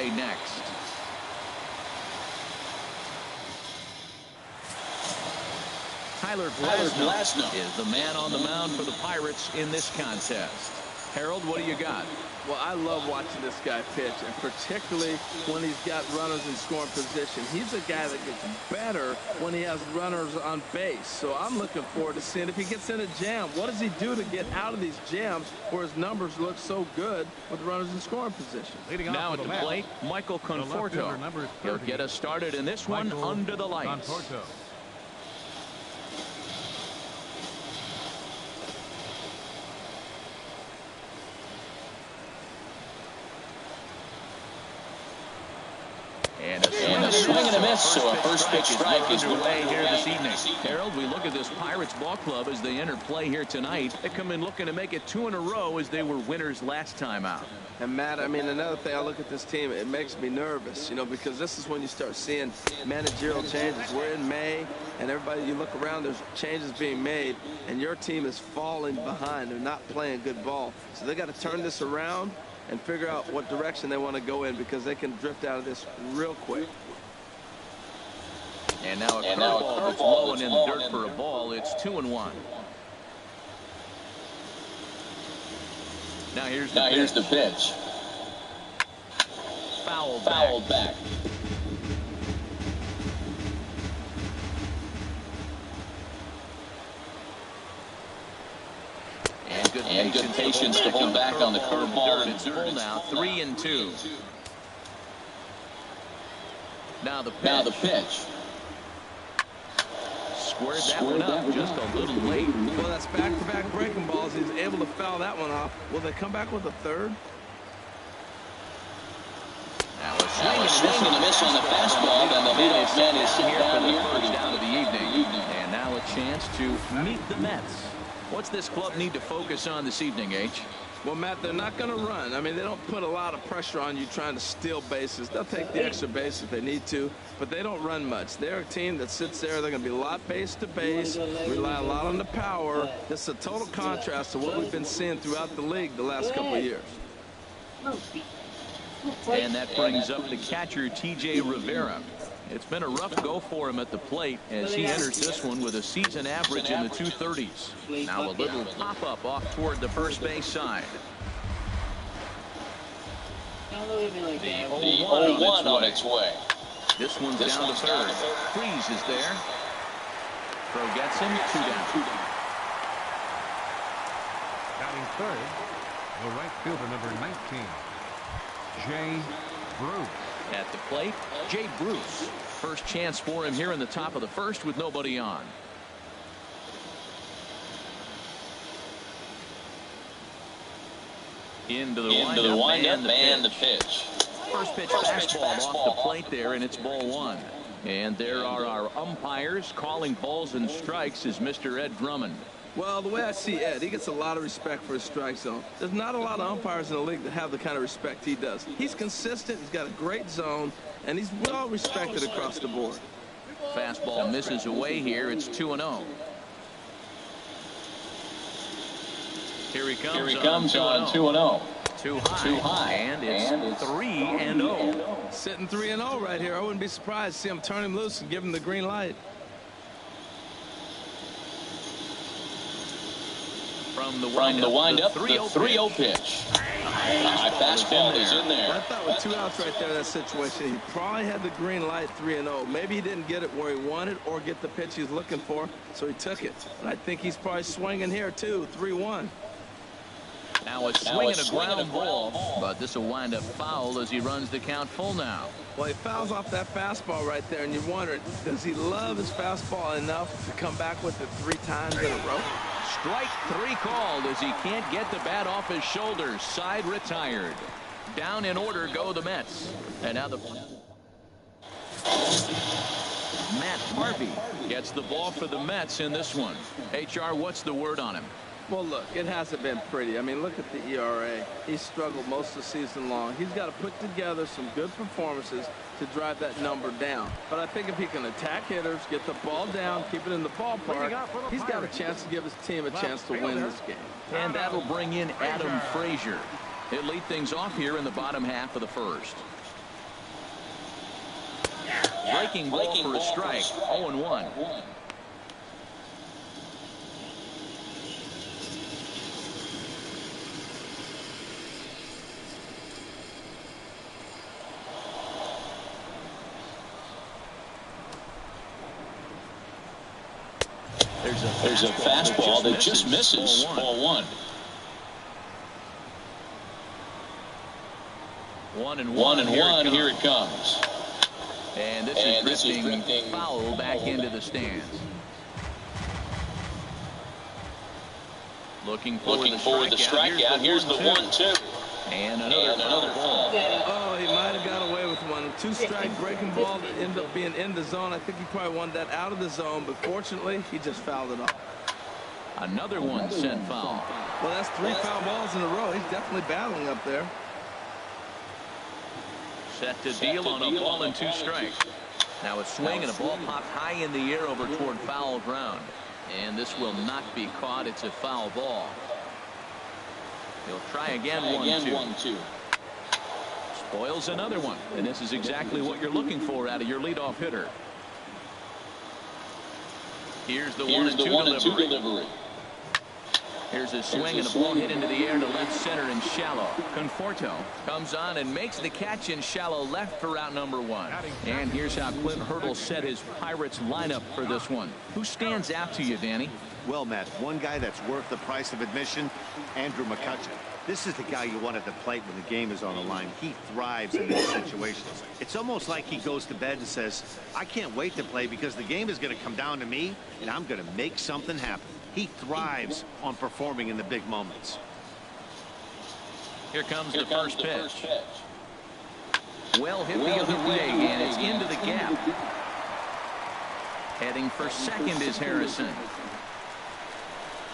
away next. Tyler Glasnow is the man on the mound for the Pirates in this contest. Harold, what do you got? Well, I love watching this guy pitch, and particularly when he's got runners in scoring position. He's a guy that gets better when he has runners on base. So I'm looking forward to seeing if he gets in a jam. What does he do to get out of these jams where his numbers look so good with runners in scoring position? Now at the plate, Michael Conforto. He'll get us started in this one under the lights. And a swing and a miss, so a first pitch strike is underway here this evening. Harold, we look at this Pirates ball club as they enter play here tonight. They come in looking to make it 2 in a row as they were winners last time out. And Matt, I mean, another thing, I look at this team, it makes me nervous, you know, because this is when you start seeing managerial changes. We're in May, and everybody, you look around, there's changes being made, and your team is falling behind. They're not playing good ball. So they got to turn this around and figure out what direction they want to go in, because they can drift out of this real quick. And now a curveball that's low and in the dirt for a ball. It's 2-1. Now here's the pitch. Foul back. And good patience to hold back on the curveball. It's full now, 3-2. Now the pitch. Squared that one up just a little late. Well, that's back-to-back breaking balls. He's able to foul that one off. Will they come back with a third? Now a swing and a miss on the fastball, and the leadoff man is here for the first down of the evening. And now a chance to meet the Mets. What's this club need to focus on this evening, H? Well, Matt, they're not going to run. I mean, they don't put a lot of pressure on you trying to steal bases. They'll take the extra base if they need to, but they don't run much. They're a team that sits there. They're going to be a lot base to base, rely a lot on the power. This is a total contrast to what we've been seeing throughout the league the last couple of years. And that brings up the catcher, T.J. Rivera. It's been a rough go for him at the plate as he enters this one with a season average in the 230s. Now a little pop-up off toward the first base side. The 0-1 on its way. This one's down to third. Freeze is there. Throw gets him, 2 down. Batting third, the right fielder, number 19, Jay Bruce. At the plate, Jay Bruce. First chance for him here in the top of the first with nobody on. Into the windup and the pitch. First pitch fastball off the plate there, and it's ball 1. And there are our umpires calling balls and strikes is Mr. Ed Drummond. Well, the way I see Ed, he gets a lot of respect for his strike zone. There's not a lot of umpires in the league that have the kind of respect he does. He's consistent, he's got a great zone, and he's well respected across the board. Fastball misses away here. It's 2-0. Here he comes on 2-0. Too high, and it's 3-0. Sitting 3-0 right here. I wouldn't be surprised to see him turn him loose and give him the green light. From the windup, the 3-0 pitch. High fastball is in there. I thought with 2 outs right there in that situation, he probably had the green light 3-0. Maybe he didn't get it where he wanted or get the pitch he was looking for, so he took it. And I think he's probably swinging here too, 3-1. Now a swing and a ground ball, but this will wind up foul as he runs the count full now. Well, he fouls off that fastball right there, and you wonder, does he love his fastball enough to come back with it 3 times in a row? Strike 3 called as he can't get the bat off his shoulders. Side retired. Down in order go the Mets. And now the Matt Harvey gets the ball for the Mets in this one. HR, what's the word on him? Well, look, it hasn't been pretty. I mean, look at the ERA. He's struggled most of the season long. He's got to put together some good performances to drive that number down. But I think if he can attack hitters, get the ball down, keep it in the ballpark, he's got a chance to give his team a chance to win this game. And that'll bring in Adam Frazier. He'll lead things off here in the bottom half of the first. Breaking ball for a strike. 0-1. There's a fastball that just misses. Ball one. 1-1. Here it comes. And this is drifting foul back into the stands. Looking for the strikeout. Here's the 1-2. And another ball. Oh, he might have got away with one. 2-strike breaking ball that ended up being in the zone. I think he probably wanted that out of the zone, but fortunately, he just fouled it off. Another one sent foul. Well, that's 3 foul balls in a row. He's definitely battling up there. Set to deal on a ball and 2 strikes. Now a swing and a ball popped high in the air over toward foul ground. And this will not be caught. It's a foul ball. He'll try again. 1-2. Spoils another one. And this is exactly what you're looking for out of your leadoff hitter. Here's the 1-2 delivery. Here's a swing and a ball hit into the air to left center and shallow. Conforto comes on and makes the catch in shallow left for out number 1. And here's how Clint Hurdle set his Pirates lineup for this one. Who stands out to you, Danny? Well, Matt, one guy that's worth the price of admission, Andrew McCutchen. This is the guy you want at the plate when the game is on the line. He thrives in these situations. It's almost like he goes to bed and says, I can't wait to play because the game is going to come down to me and I'm going to make something happen. He thrives on performing in the big moments. Here comes the first pitch. Well hit the other way, and it's into the gap. Heading for second is Harrison.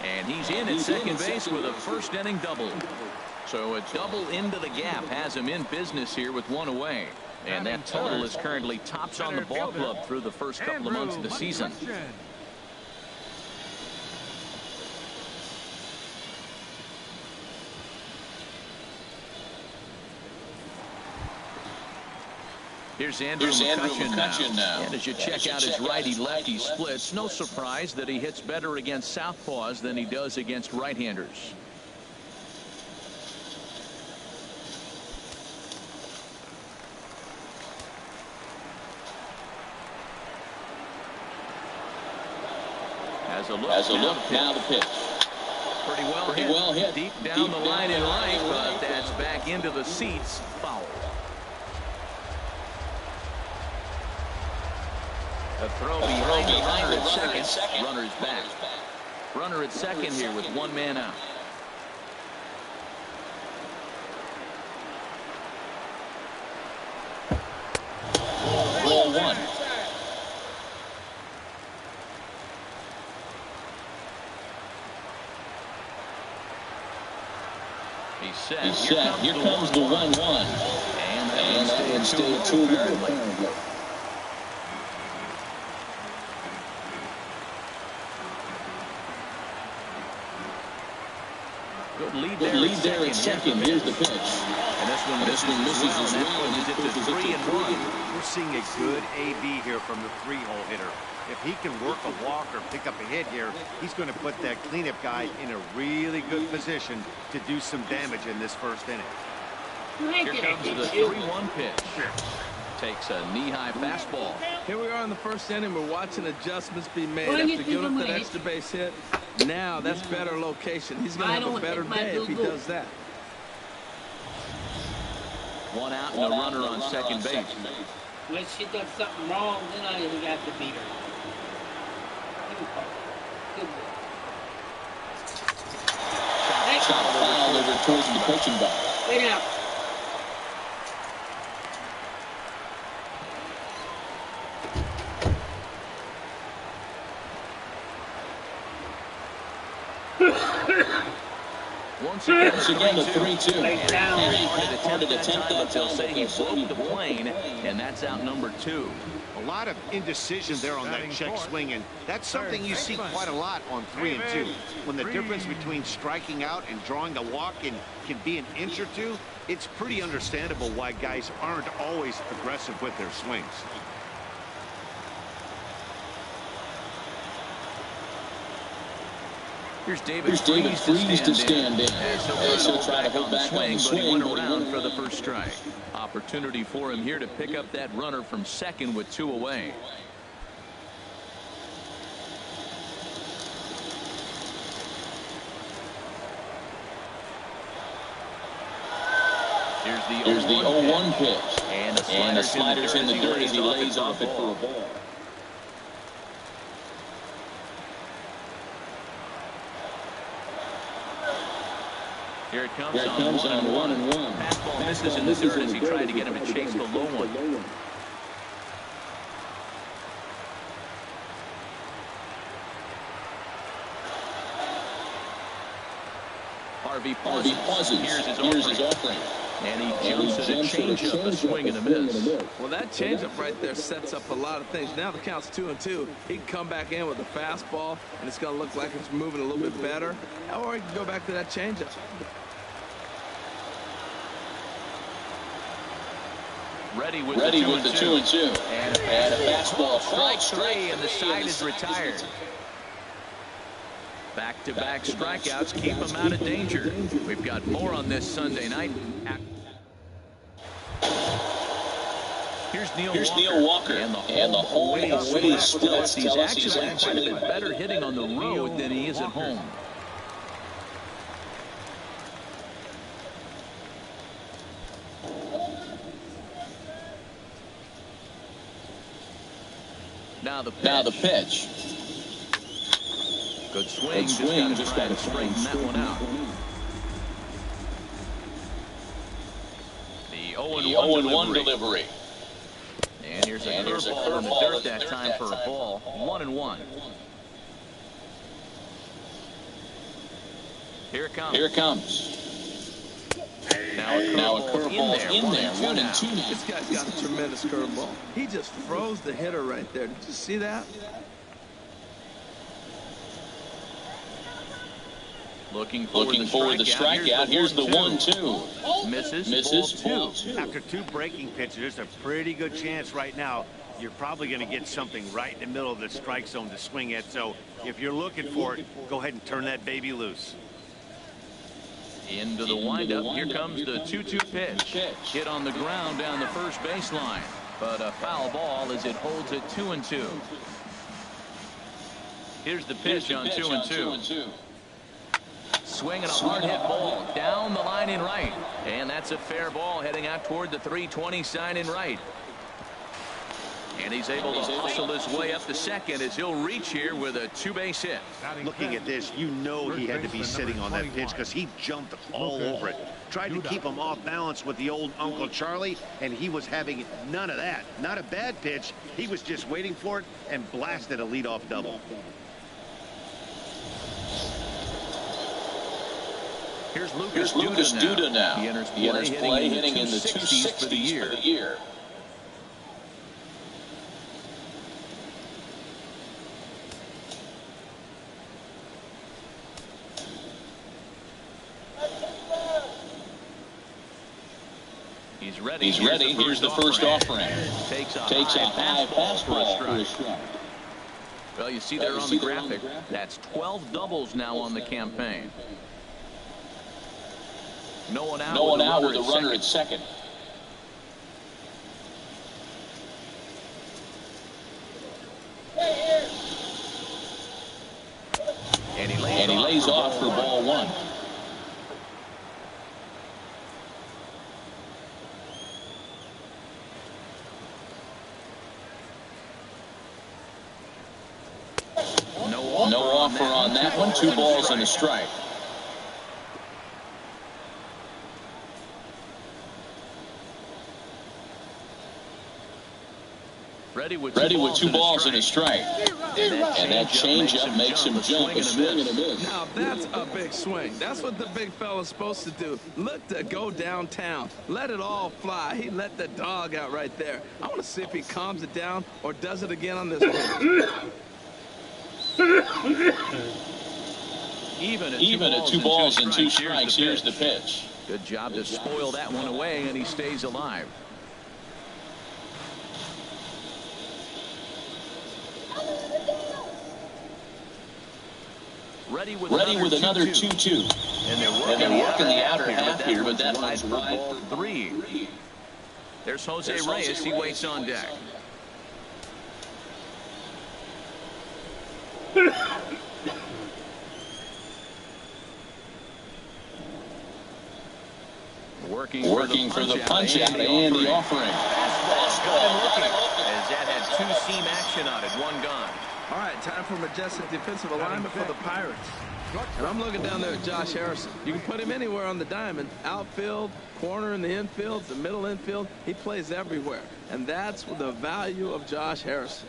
And he's in at second base with a first inning double. So a double into the gap has him in business here with 1 away. And that total is currently tops on the ball club through the first couple of months of the season. Here's Andrew McCutchen now. And as you check out his righty-lefty splits, no surprise that he hits better against southpaws than he does against right-handers. Has a look. Now the pitch. Pretty well hit. Deep down the line in right, but that's back into the seats. Foul. A throw behind the runner at second. Runner's back. Runner at second here with 1 man out. Ball 1. He's set. Here comes the 1-1. And stayed 2 apparently. Good lead there at second. Here's the pitch. And this one misses as well. That puts it to 3-1. We're seeing a good AB here from the 3-hole hitter. If he can work a walk or pick up a hit here, he's going to put that cleanup guy in a really good position to do some damage in this first inning. Here comes the 3-1 pitch. Takes a knee-high fastball. Here we are in the first inning. We're watching adjustments be made after giving up that extra base hit. Now that's better location. He's going to have a better day if he does that. 1 out and a runner on second base. When she does something wrong, then I got to beat her. Good boy. Shot foul over towards the pitching box. Wait out. Once again, the 3-2. And they'll say he broke the plane, and that's out number 2. A lot of indecision there on that check swing, and that's something you see quite a lot on 3 and 2. When the difference between striking out and drawing a walk can be an inch or 2, it's pretty understandable why guys aren't always aggressive with their swings. Here's David Freese to stand in. As he'll try to hold back on the swing, but he went around for the first strike. Opportunity for him here to pick up that runner from second with 2 away. Here's the 0-1 pitch. And the slider's in the dirt as he lays off it for a ball. Here it comes on 1-1. Fastball misses in the dirt as he tried to get him to chase the low one. Harvey pauses. Here's his offering. And he jumps at a changeup, a swing and a miss. Well, that changeup right there sets up a lot of things. Now the count's 2-2. He can come back in with a fastball, and it's going to look like it's moving a little bit better. Or he can go back to that changeup. Ready with the 2-2. And a fastball. Strike 3, and the side is retired. Back-to-back strikeouts keep him out of danger. We've got more on this Sunday night. Here's Neil Walker. And the home away splits. He's actually quite a bit better hitting on the road than he is at home. Now the pitch. Good swing. Just got to straighten that one out. The 0-1 delivery. And here's a curveball in the dirt that time for a ball. 1-1. Here it comes. Now a curveball in there. 1-2 now. This guy's got a tremendous curveball. He just froze the hitter right there. Did you see that? Looking for the strikeout. Here's the 1-2. Misses. Ball 2. After 2 breaking pitches, there's a pretty good chance right now you're probably going to get something right in the middle of the strike zone to swing at. So if you're looking for it, go ahead and turn that baby loose. Into the windup. Here comes the 2-2 pitch. Hit on the ground down the first baseline. But a foul ball as it holds it 2-2. Here's the pitch on 2-2. Swinging a hard hit ball down the line in right. And that's a fair ball heading out toward the 320 sign in right. And he's able to hustle his way up to second as he'll reach here with a 2-base hit. Looking at this, you know he had to be sitting on that pitch because he jumped all over it. Tried to keep him off balance with the old Uncle Charlie, and he was having none of that. Not a bad pitch. He was just waiting for it and blasted a leadoff double. Here's Lucas Duda now. He enters play hitting in the 260s for the year. He's ready. Here's the first offering. Takes a high fastball for a strike. Well, you see there on the graphic, that's 12 doubles now on the campaign. No one out with a runner at second. And he lays off for ball 1. No offer on that one. 2 balls and a strike. Ready with 2 balls and a strike. And that changeup makes him jump a swing and a miss. Now that's a big swing. That's what the big fella's supposed to do. Look to go downtown. Let it all fly. He let the dog out right there. I want to see if he calms it down or does it again on this one. Even at 2 balls and 2 strikes, here's the pitch. Good job to spoil that one away, and he stays alive. ready with another 2-2. And they're working the outer half here, but that one's wide for 3. There's Jose Reyes. He waits on deck. Working for the punch out and the offering. Fastball looking as that had 2-seam action on it. 1 gone. All right, time for majestic defensive alignment for the Pirates. And I'm looking down there at Josh Harrison. You can put him anywhere on the diamond. Outfield, corner in the infield, the middle infield. He plays everywhere. And that's the value of Josh Harrison.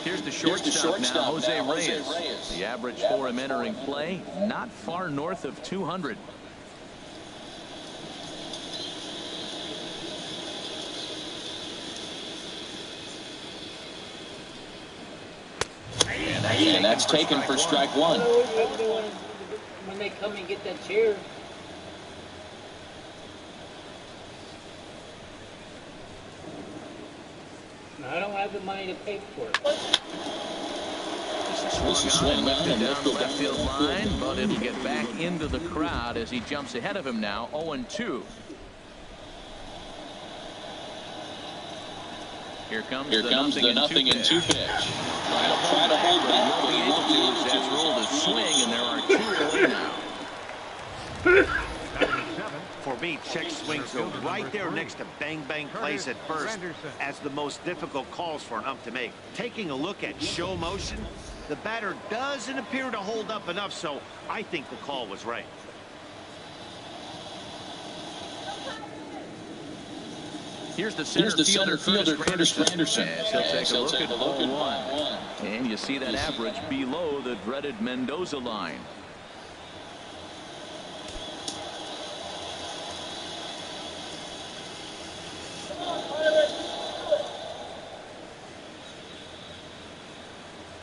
Here's the shortstop now, Jose Reyes. The average for him entering play, not far north of 200. And that's taken for strike 1. When they come and get that chair. I don't have the money to pay for it. This is swung on and lifted down the left field line, but it'll get back into the crowd as he jumps ahead of him now, 0-2. Here comes the nothing and 2 pitch. Try to hold back, but he won't be able to. That's rolled a swing, and there are 2 away now. For me, check swings go right there next to bang-bang plays at first as the most difficult calls for an ump to make. Taking a look at show motion, the batter doesn't appear to hold up enough, so I think the call was right. Here's the center fielder, Curtis Granderson. Yes, he'll take a look at 1. And you see that average below the dreaded Mendoza line.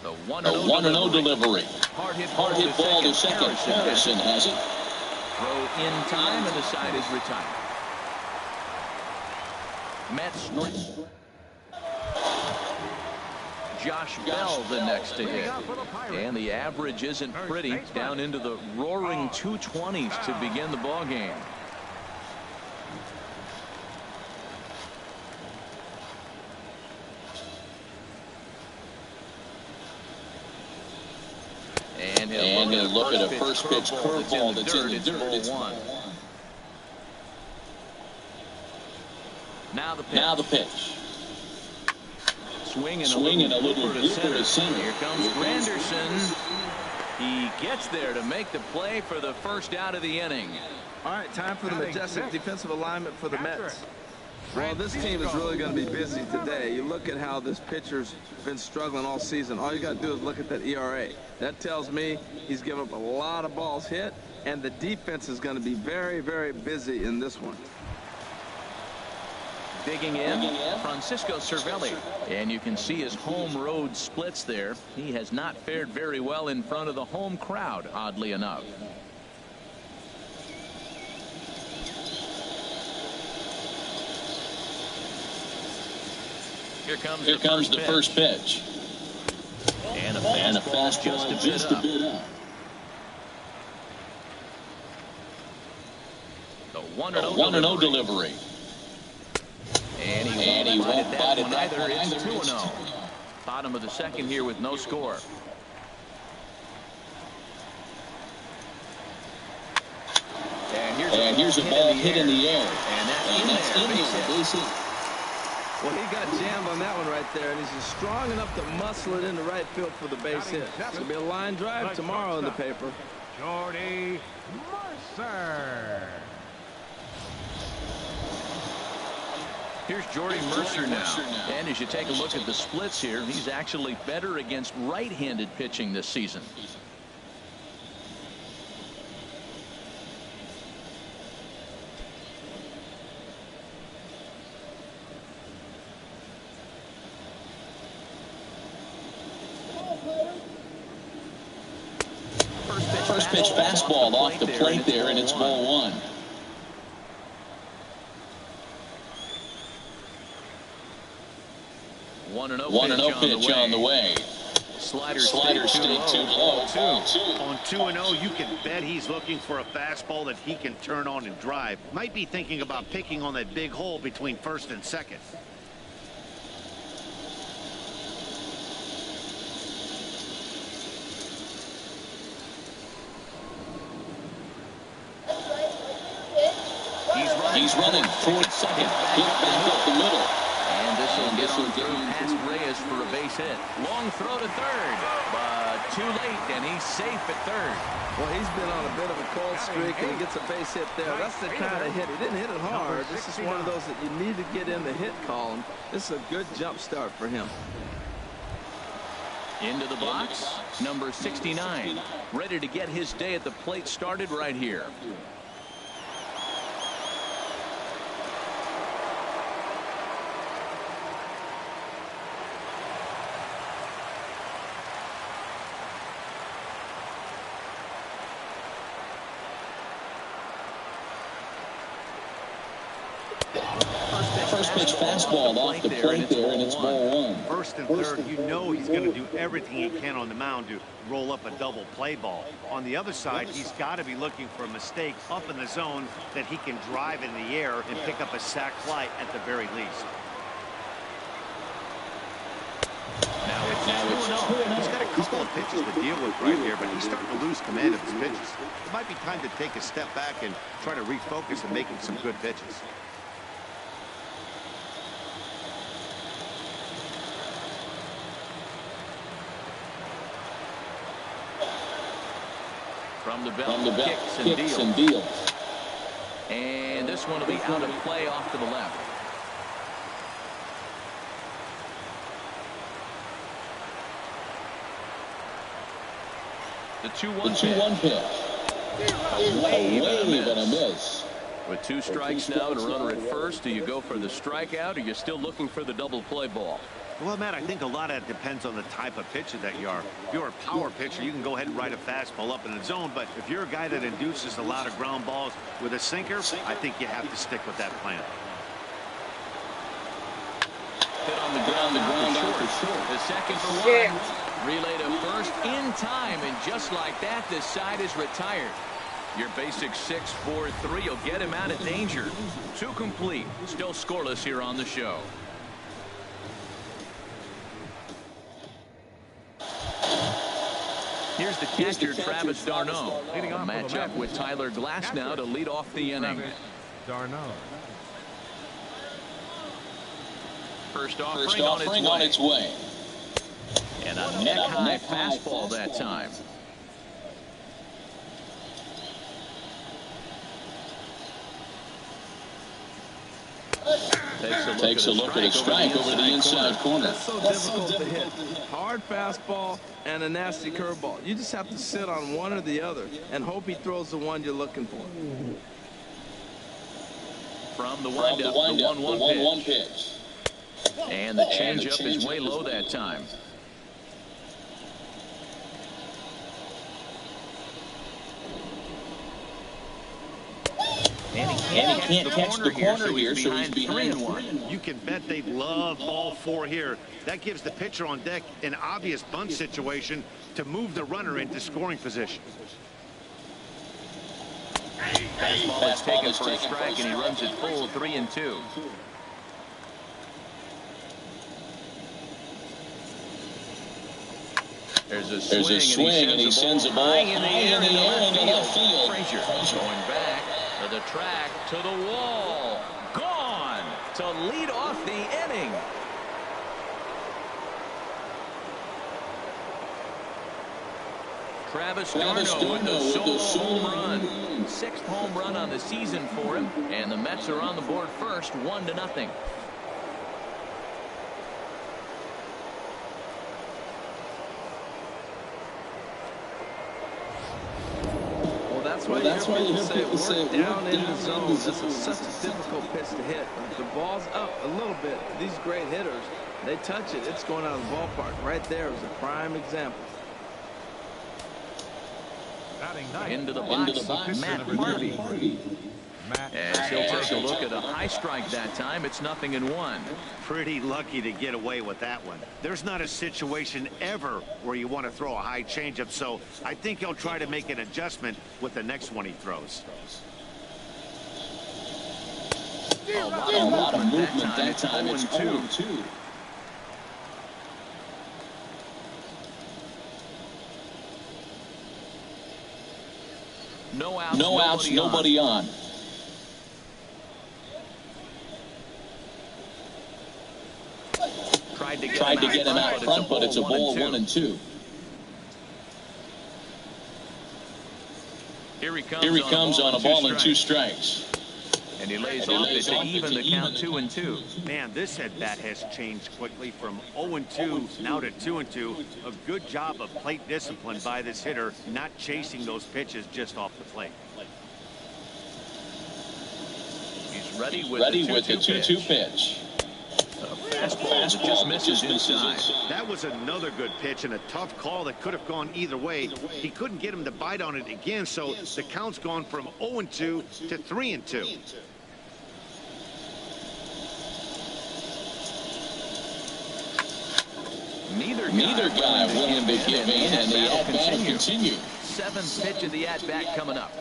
The 1-0 delivery. Hard hit ball to second. Harrison has it. Throw in time, and the side is retired. Mets. Josh Bell the next to hit. And the average isn't pretty, down into the roaring 220s to begin the ball game. And he'll look at a first pitch curveball that's in the dirt. It's ball 1. Now the pitch. Swinging a little blooper to center. Here comes Granderson. He gets there to make the play for the first out of the inning. All right, time for the majestic defensive alignment for the Mets. Well, this team is really going to be busy today. You look at how this pitcher's been struggling all season. All you got to do is look at that ERA. That tells me he's given up a lot of balls hit, and the defense is going to be very, very busy in this one. Digging in, Francisco Cervelli. And you can see his home road splits there. He has not fared very well in front of the home crowd, oddly enough. Here comes the first pitch. And a fastball just a bit up. The 1-0 delivery. And he won't bite it that one either. It's 2-0. Bottom of the second here with no score. And here's a ball hit in the air. And that's in there. Base hit. Well, he got jammed on that one right there, and he's just strong enough to muscle it into right field for the base hit. It's going to be a line drive tomorrow in the paper. Jordy Mercer. Here's Jordy Mercer now. And as you take a look at the splits here, he's actually better against right-handed pitching this season. First pitch fastball off the plate there, and it's ball 1. 1-0 pitch on the way. Slider stayed too low. Ball 2. On 2-0, you can bet he's looking for a fastball that he can turn on and drive. Might be thinking about picking on that big hole between first and second. He's running toward second. Hit back up the middle. And this will get on through past Reyes for a base hit. Long throw to third, but too late, and he's safe at third. Well, he's been on a bit of a cold streak, and he gets a base hit there. That's the kind of hit. He didn't hit it hard. This is one of those that you need to get in the hit column. This is a good jump start for him. Into the box, number 69. Ready to get his day at the plate started right here. First pitch fastball off the plate there, and it's ball 1. First and third, you know he's going to do everything he can on the mound to roll up a double play ball. On the other side, he's got to be looking for a mistake up in the zone that he can drive in the air and pick up a sac fly at the very least. Now it's 2-0. He's got a couple of pitches to deal with right here, but he's starting to lose command of his pitches. It might be time to take a step back and try to refocus and making some good pitches. From the belt, kicks and deals. And this one will be out of play off to the left. The 2-1 pitch. A wave and a miss. With 2 strikes now and a runner at first, do you go for the strikeout or you're still looking for the double play ball? Well, Matt, I think a lot of it depends on the type of pitcher that you are. If you're a power pitcher, you can go ahead and ride a fastball up in the zone. But if you're a guy that induces a lot of ground balls with a sinker, I think you have to stick with that plan. Hit on the ground for short. The second for 1. Relay to first in time, and just like that, this side is retired. Your basic 6-4-3 will get him out of danger. 2 complete. Still scoreless here on the show. Here's the catcher, Travis d'Arnaud. A matchup with Tyler Glass now to lead off the inning. d'Arnaud. First offering on its way. And a neck-high fastball that time. Takes a look at a strike over the inside corner. That's so difficult to hit. Hard fastball and a nasty curveball. You just have to sit on one or the other and hope he throws the one you're looking for. From the windup, the 1-1 pitch. And the changeup is way low that time. And he can't catch the corner here, so he's behind 3-1. You can bet they love ball 4 here. That gives the pitcher on deck an obvious bunt situation to move the runner into scoring position. Fastball is taken for a strike, and he runs it full 3-2. There's a swing, and he sends a ball high in the air into left field. Frazier going back to the track, to the wall. Gone to lead off the inning. Travis d'Arnaud with the solo home run. 6th home run on the season for him. And the Mets are on the board first, 1-0. That's why you hear people say, work down in the zone. This is such a difficult pitch to hit. If the ball's up a little bit, these great hitters, they touch it, it's going out of the ballpark. Right there is a prime example. Into the box, Matt Harvey. As he'll take a look at a high strike that time, it's 0-1. Pretty lucky to get away with that one. There's not a situation ever where you want to throw a high changeup, so I think he'll try to make an adjustment with the next one he throws. A lot of movement that time. It's 0-2. No outs, nobody on. Tried to get him out front, but it's a ball 1-2. Here he comes on a ball and 2 strikes. And he lays off it to even the count 2-2. Man, this at-bat has changed quickly from 0-2 now to 2-2. A good job of plate discipline by this hitter, not chasing those pitches just off the plate. He's ready with the 2-2 pitch. A fastball that just misses inside. That was another good pitch and a tough call that could have gone either way. He couldn't get him to bite on it again, so the count's gone from 0-2 to 3-2. Neither guy willing to give in, and the at-bat will continue. 7th pitch of the at-bat coming up.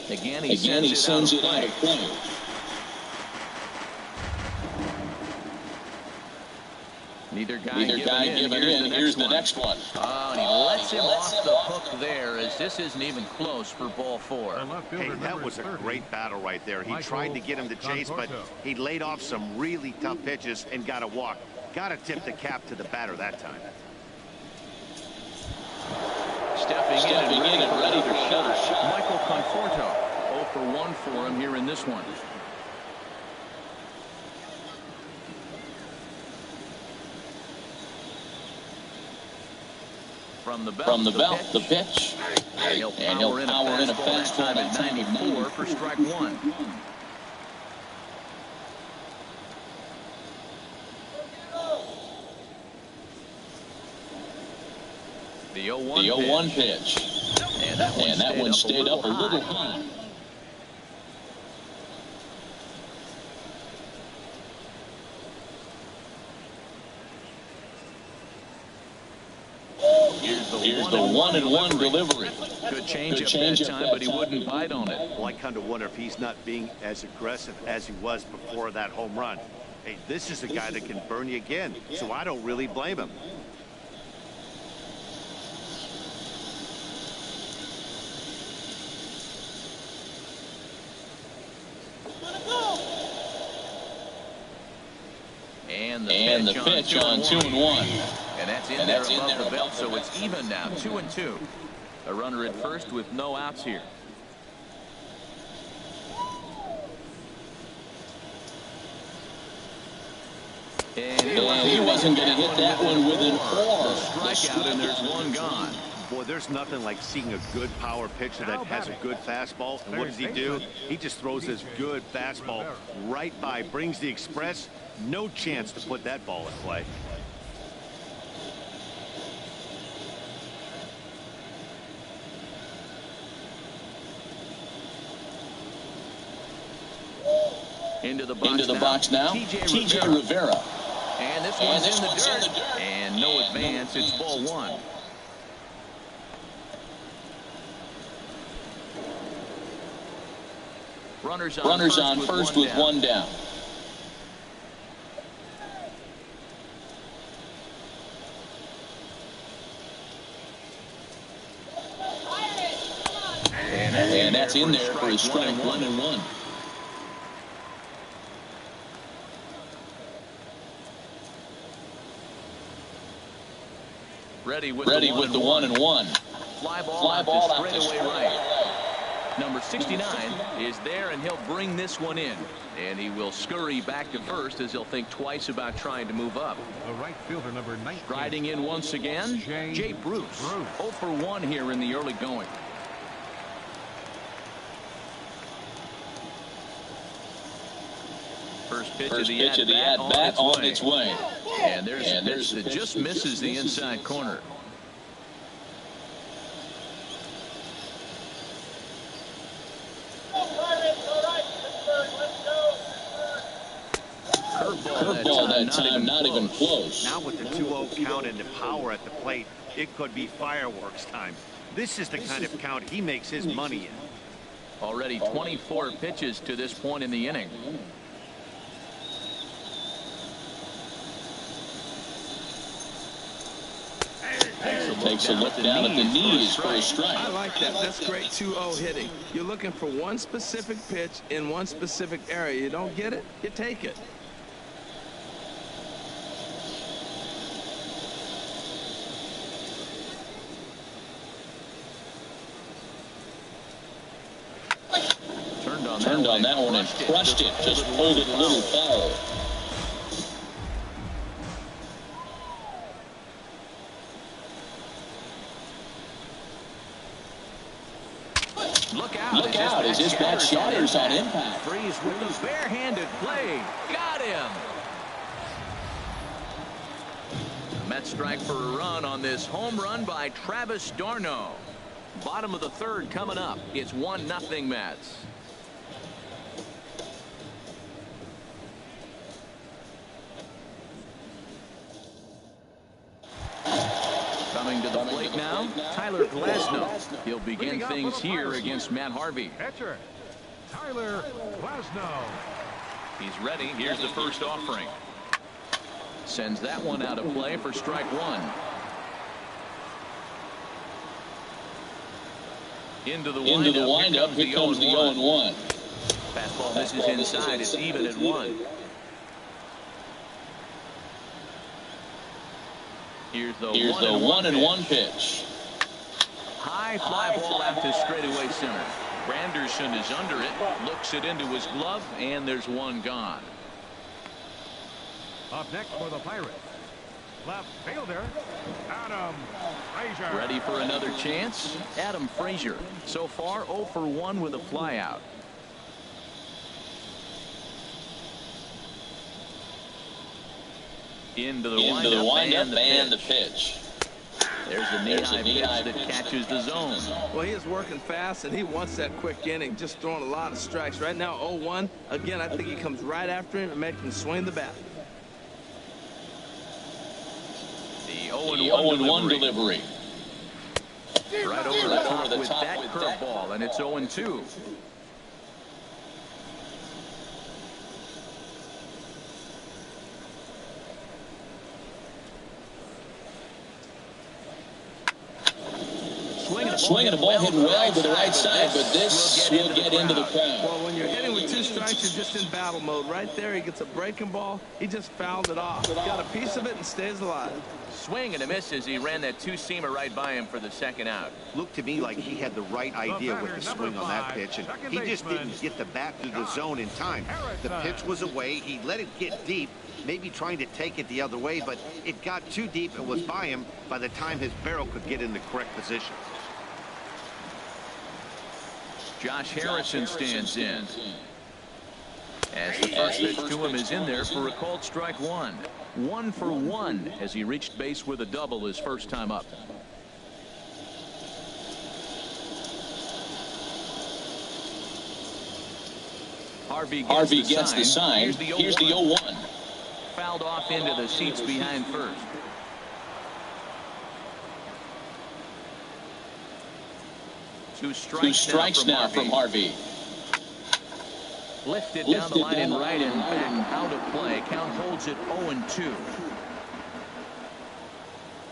Again, he sends it out of play. Neither guy giving in. Here's the next one. Oh, and he lets him off the hook there, as this isn't even close for ball 4. Hey, that was a great battle right there. He tried to get him to chase, but he laid off some really tough pitches and got a walk. Got to tip the cap to the batter that time. Stepping in and ready for another shot. Michael Conforto, 0 for 1 for him here in this one. From the belt, the pitch. And he'll power in a fastball at 94 for strike 1. The 0-1 pitch. And that one stayed up a little high. Here's the 1-1 delivery. Good change up that time, but he wouldn't bite on it. Well, I kind of wonder if he's not being as aggressive as he was before that home run. Hey, this is a guy that can burn you again, so I don't really blame him. And the pitch on 2-1. And that's in there above the belt, so it's even now, 2-2. A runner at first with no outs here. And he wasn't going to hit that one within 4. Strikeout, and there's one gone. Boy, there's nothing like seeing a good power pitcher that has a good fastball. And what does he do? He just throws his good fastball right by, brings the express. No chance to put that ball in play. Into the box now. TJ Rivera. And this one's in the dirt. And no advance. It's ball 1. Runners on first with one down. And that's in there for a strike 1-1. Ready with the 1-1. Fly ball out to straightaway right. Number 69 is there, and he'll bring this one in. And he will scurry back to first as he'll think twice about trying to move up. The right fielder, number 19. Riding in once again, Jay Bruce. 0 for 1 here in the early going. First pitch of the at-bat on its way. And there's a pitch that just misses the inside corner. Curveball that time, not even close. Now with the 2-0 count and the power at the plate, it could be fireworks time. This is the kind of count he makes his money in. Already 24 pitches to this point in the inning. Takes a look down at the knees for a strike. I like that. That's great 2-0 hitting. You're looking for one specific pitch in one specific area. You don't get it, you take it. Turned on that one and crushed it. Just pulled it a little foul. Look out as this bat shatters on impact. Freeze with a barehanded play. Got him. The Mets strike for a run on this home run by Travis d'Arnaud. Bottom of the third coming up. It's 1-0 Mets. Coming to the plate now, Tyler Glasnow. He'll begin things here against Matt Harvey. Catcher, Tyler Glasnow. He's ready. Here's the first offering. Sends that one out of play for strike one. Into the windup. Here comes the 0-1. Fastball misses inside. It's even at 1. Here's the 1-1 pitch. High fly ball out to straightaway center. Granderson is under it, looks it into his glove, and there's one gone. Up next for the Pirates, left fielder Adam Frazier. Ready for another chance? Adam Frazier. So far 0 for 1 with a flyout. Into the windup and the pitch. There's a knee-high pitch that catches the zone. Well, he is working fast, and he wants that quick inning, just throwing a lot of strikes. Right now, 0-1. Again, I think he comes right after him and makes him swing the bat. The 0-1 delivery. Right over the top with that curveball, and it's 0-2. Swinging a ball hit well to the right side, but this will get into the crowd. Well, when you're hitting with 2 strikes, you're just in battle mode. Right there, he gets a breaking ball. He just fouled it off. Got a piece of it and stays alive. Swing and a miss as he ran that 2-seamer right by him for the second out. Looked to me like he had the right idea with the swing on that pitch, and he just didn't get the bat through the zone in time. The pitch was away. He let it get deep, maybe trying to take it the other way, but it got too deep and was by him by the time his barrel could get in the correct position. Josh Harrison stands in. As the first pitch to him is in there for a called strike one. 1 for 1 as he reached base with a double his first time up. Harvey gets the sign. Here's the 0-1. Fouled off into the seats behind first. Two strikes now from Harvey. Lifted down the line and right and back out of play. Count holds it 0-2.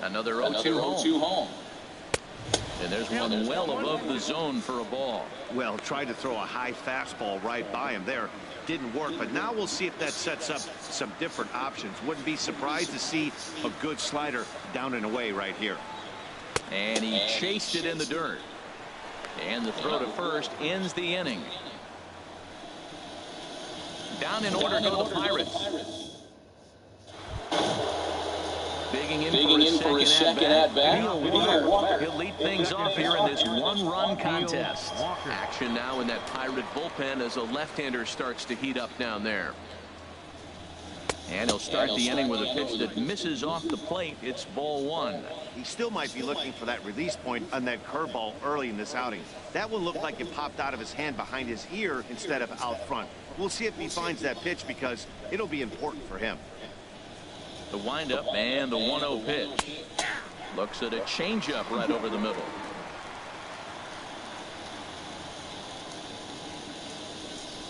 Another 0-2 home. And there's one well above the zone for a ball. Well, tried to throw a high fastball right by him there. Didn't work, but now we'll see if that sets up some different options. Wouldn't be surprised to see a good slider down and away right here. And he chased it in the dirt. And the throw to first ends the inning. Down in order go the Pirates. Digging in for his second at bat. He'll lead things off here in this one-run contest. Action now in that Pirate bullpen as a left-hander starts to heat up down there. And he'll start the inning with a pitch that misses off the plate. It's ball one. He still might be looking for that release point on that curveball early in this outing. That one looked like it popped out of his hand behind his ear instead of out front. We'll see if he finds that pitch because it'll be important for him. The windup and the 1-0 pitch. Looks at a changeup right over the middle.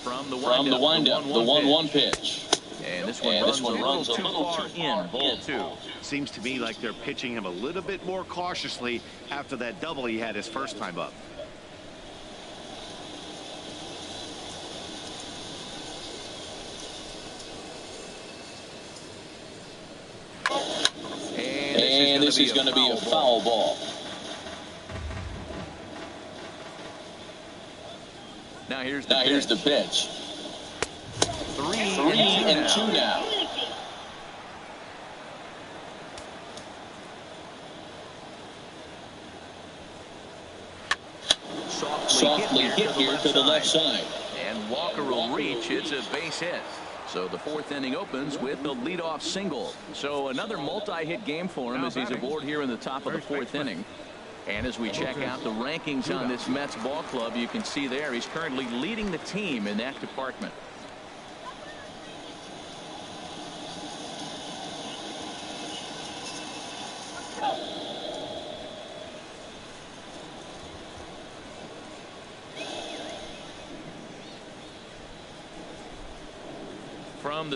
From the windup, the 1-1 pitch. And this one runs a little too far in, ball two. Seems to me like they're pitching him a little bit more cautiously after that double he had his first time up. And this is going to be a foul ball. Now here's the pitch. 3-2 now. Softly hit here to the left side. And Walker will reach. It's a base hit. So the fourth inning opens with a leadoff single. So another multi-hit game for him as he's aboard here in the top of the fourth inning. And as we check out the rankings on this Mets ball club, you can see there he's currently leading the team in that department.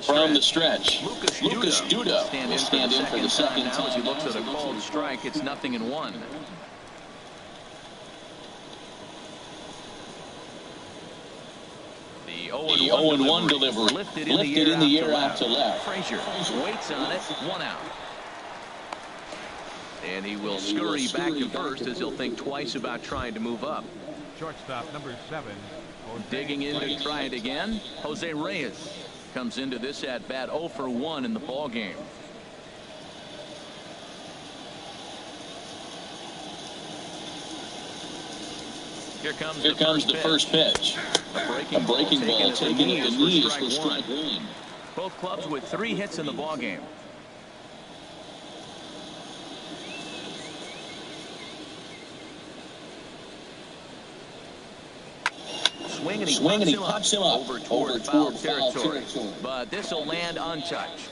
From the stretch, Lucas Duda will stand in for the second time as he looks at a called strike. It's 0-1. The 0-1 delivery lifted in the air out to left. Frazier waits on it, 1 out. And he will scurry back to first as he'll think twice about trying to move up. Shortstop number 7. Digging in to try it again, Jose Reyes comes into this at bat 0 for 1 in the ball game. Here comes the first pitch. A breaking ball taken at the knees for strike one. Both clubs with 3 hits in the ball game. Swing and he pops him up over toward foul territory. But this will land untouched.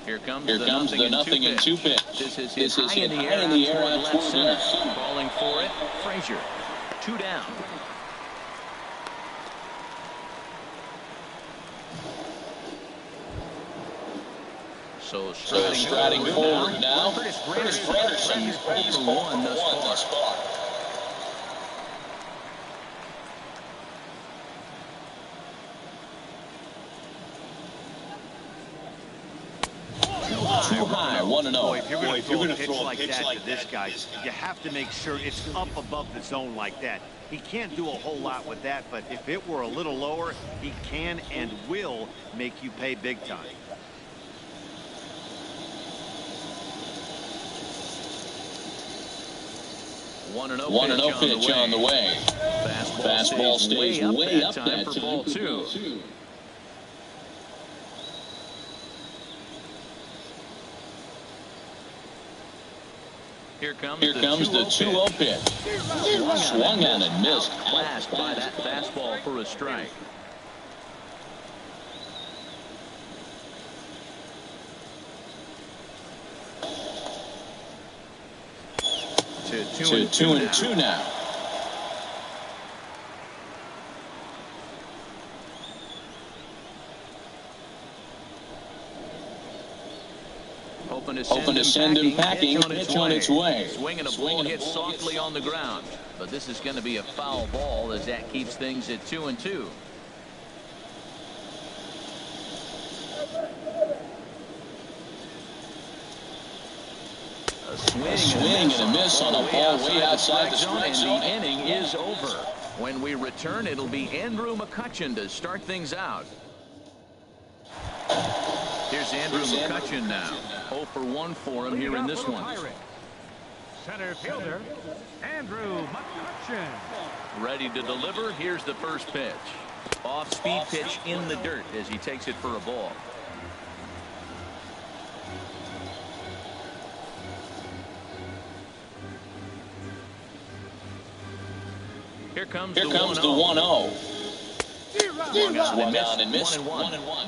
Here comes the 0-2 pitch. This is hit high in the air out toward left center. Calling for it, Frazier. 2 down. So striding forward now. Curtis Granderson, he's 0 for 1 thus far. Too high, 1-0. Boy, if you're going to throw a pitch like that to this guy, you have to make sure it's up above the zone like that. He can't do a whole lot with that, but if it were a little lower, he can and will make you pay big time. One and 0 pitch on the way. Fastball stays way up that time for ball 2. Here comes the 2-0 pitch. Swung on and missed. Fast by that fastball for a strike. To 2-2 now. Hoping to send him packing. Pitch on its way. Swinging a ball hits softly on the ground. But this is going to be a foul ball as that keeps things at 2-2. A swing and a miss on a ball way outside the strike zone, and the inning is over. When we return, it'll be Andrew McCutchen to start things out. Here's Andrew McCutchen now. 0 for 1 for him here in this one. Center fielder, Andrew McCutchen. Ready to deliver. Here's the first pitch. Off-speed pitch in the dirt as he takes it for a ball. Here comes the 1-0. Swung on and missed. 1-1.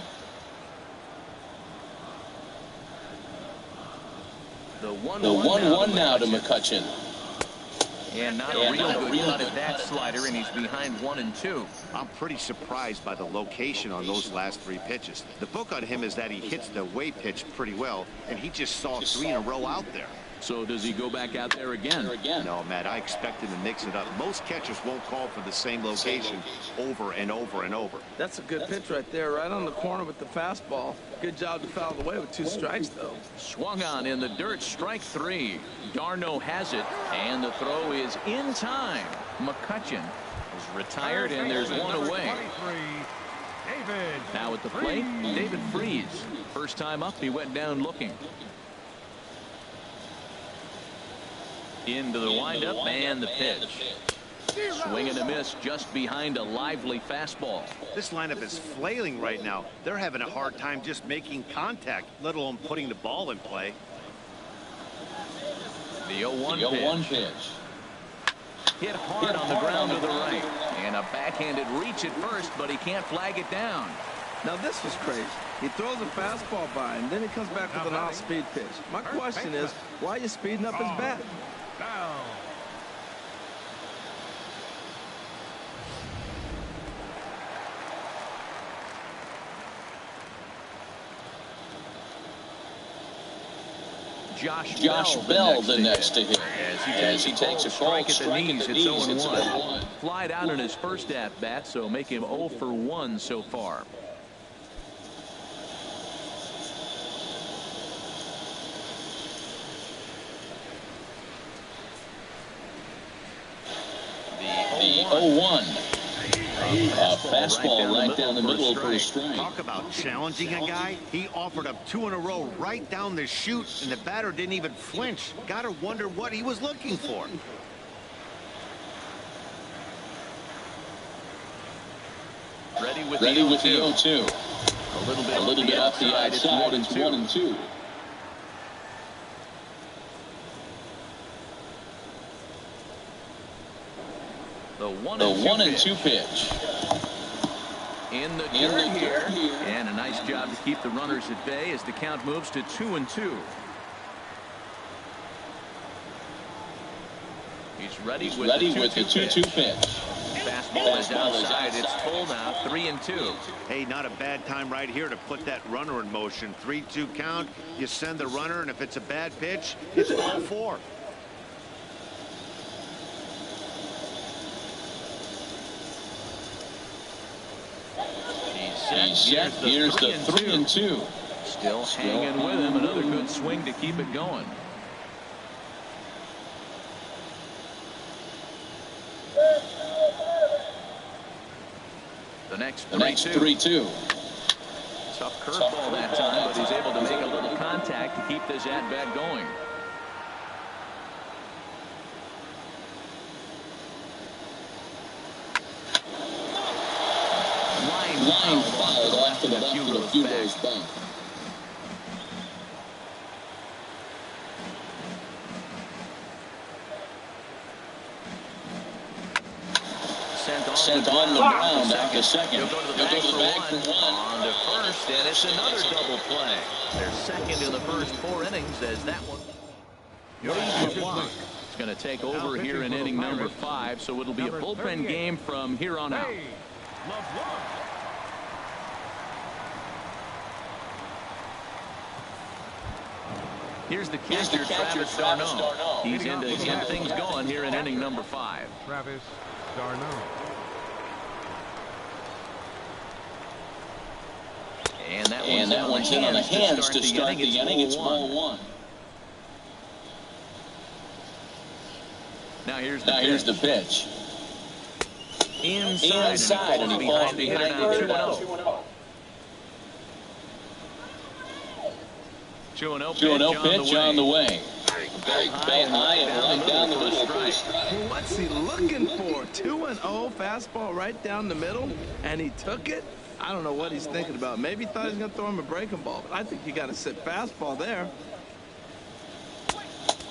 The 1-1 now to McCutchen. And not a real good cut at that slider, and he's behind 1-2. I'm pretty surprised by the location on those last 3 pitches. The book on him is that he hits the way pitch pretty well, and he just saw 3 in a row out there. So does he go back out there again? No, Matt, I expect him to mix it up. Most catchers won't call for the same location over and over and over. That's a good pitch right there, right on the corner with the fastball. Good job to foul it away with 2 strikes, though. Swung on in the dirt, strike 3. Darno has it, and the throw is in time. McCutchen is retired, and there's 1 away. Now at the plate, David Freese. First time up, he went down looking. Into the windup and the pitch. Swing and a miss just behind a lively fastball. This lineup is flailing right now. They're having a hard time just making contact, let alone putting the ball in play. The 0-1 pitch. Hit hard on the ground to the right. And a backhanded reach at first, but he can't flag it down. Now this was crazy. He throws a fastball by, and then he comes back with an off-speed pitch. My question is, why are you speeding up his bat? Josh Bell the next to hit as he takes a strike at the knees. It's 0-1. Flied out in his first at-bat, so make him 0 for 1 so far. The 0-1. A fastball right down the middle for a strike. Talk about challenging a guy. He offered up 2 in a row right down the chute, and the batter didn't even flinch. Gotta wonder what he was looking for. Ready with the 0-2. A little bit off the outside. It's 1-2. The 1-2 pitch. In the dirt here. And a nice job to keep the runners at bay as the count moves to 2-2. He's ready with the 2-2 pitch. Fastball is outside. It's pulled out. 3-2. Hey, not a bad time right here to put that runner in motion. 3-2 count. You send the runner, and if it's a bad pitch, it's ball 4. Here's the 3-2. Still hanging with him. Another good swing to keep it going. The next 3-2. Tough curveball that time, but he's able to make a little contact to keep this at-bat going. Line foul after the few goes back. Sent on the ground after second. He'll go to the bag for 1. On to first, and it's another double play. They're second in the first 4 innings as that one. It's going to take over here in inning number 5, so it'll be a bullpen game from here on out. Here's the catcher, Travis d'Arnaud. He's in to get things going here in inning number 5. Travis d'Arnaud. And that one's in on the hands to start the inning. It's ball 1. Now here's the pitch. Inside and he falls behind the 2-0. 2-0 pitch on the way. Belt high and right down the middle for a strike. What's he looking for? 2-0 fastball right down the middle, and he took it. I don't know what he's thinking about. Maybe he thought he was going to throw him a breaking ball, but I think you got to sit fastball there.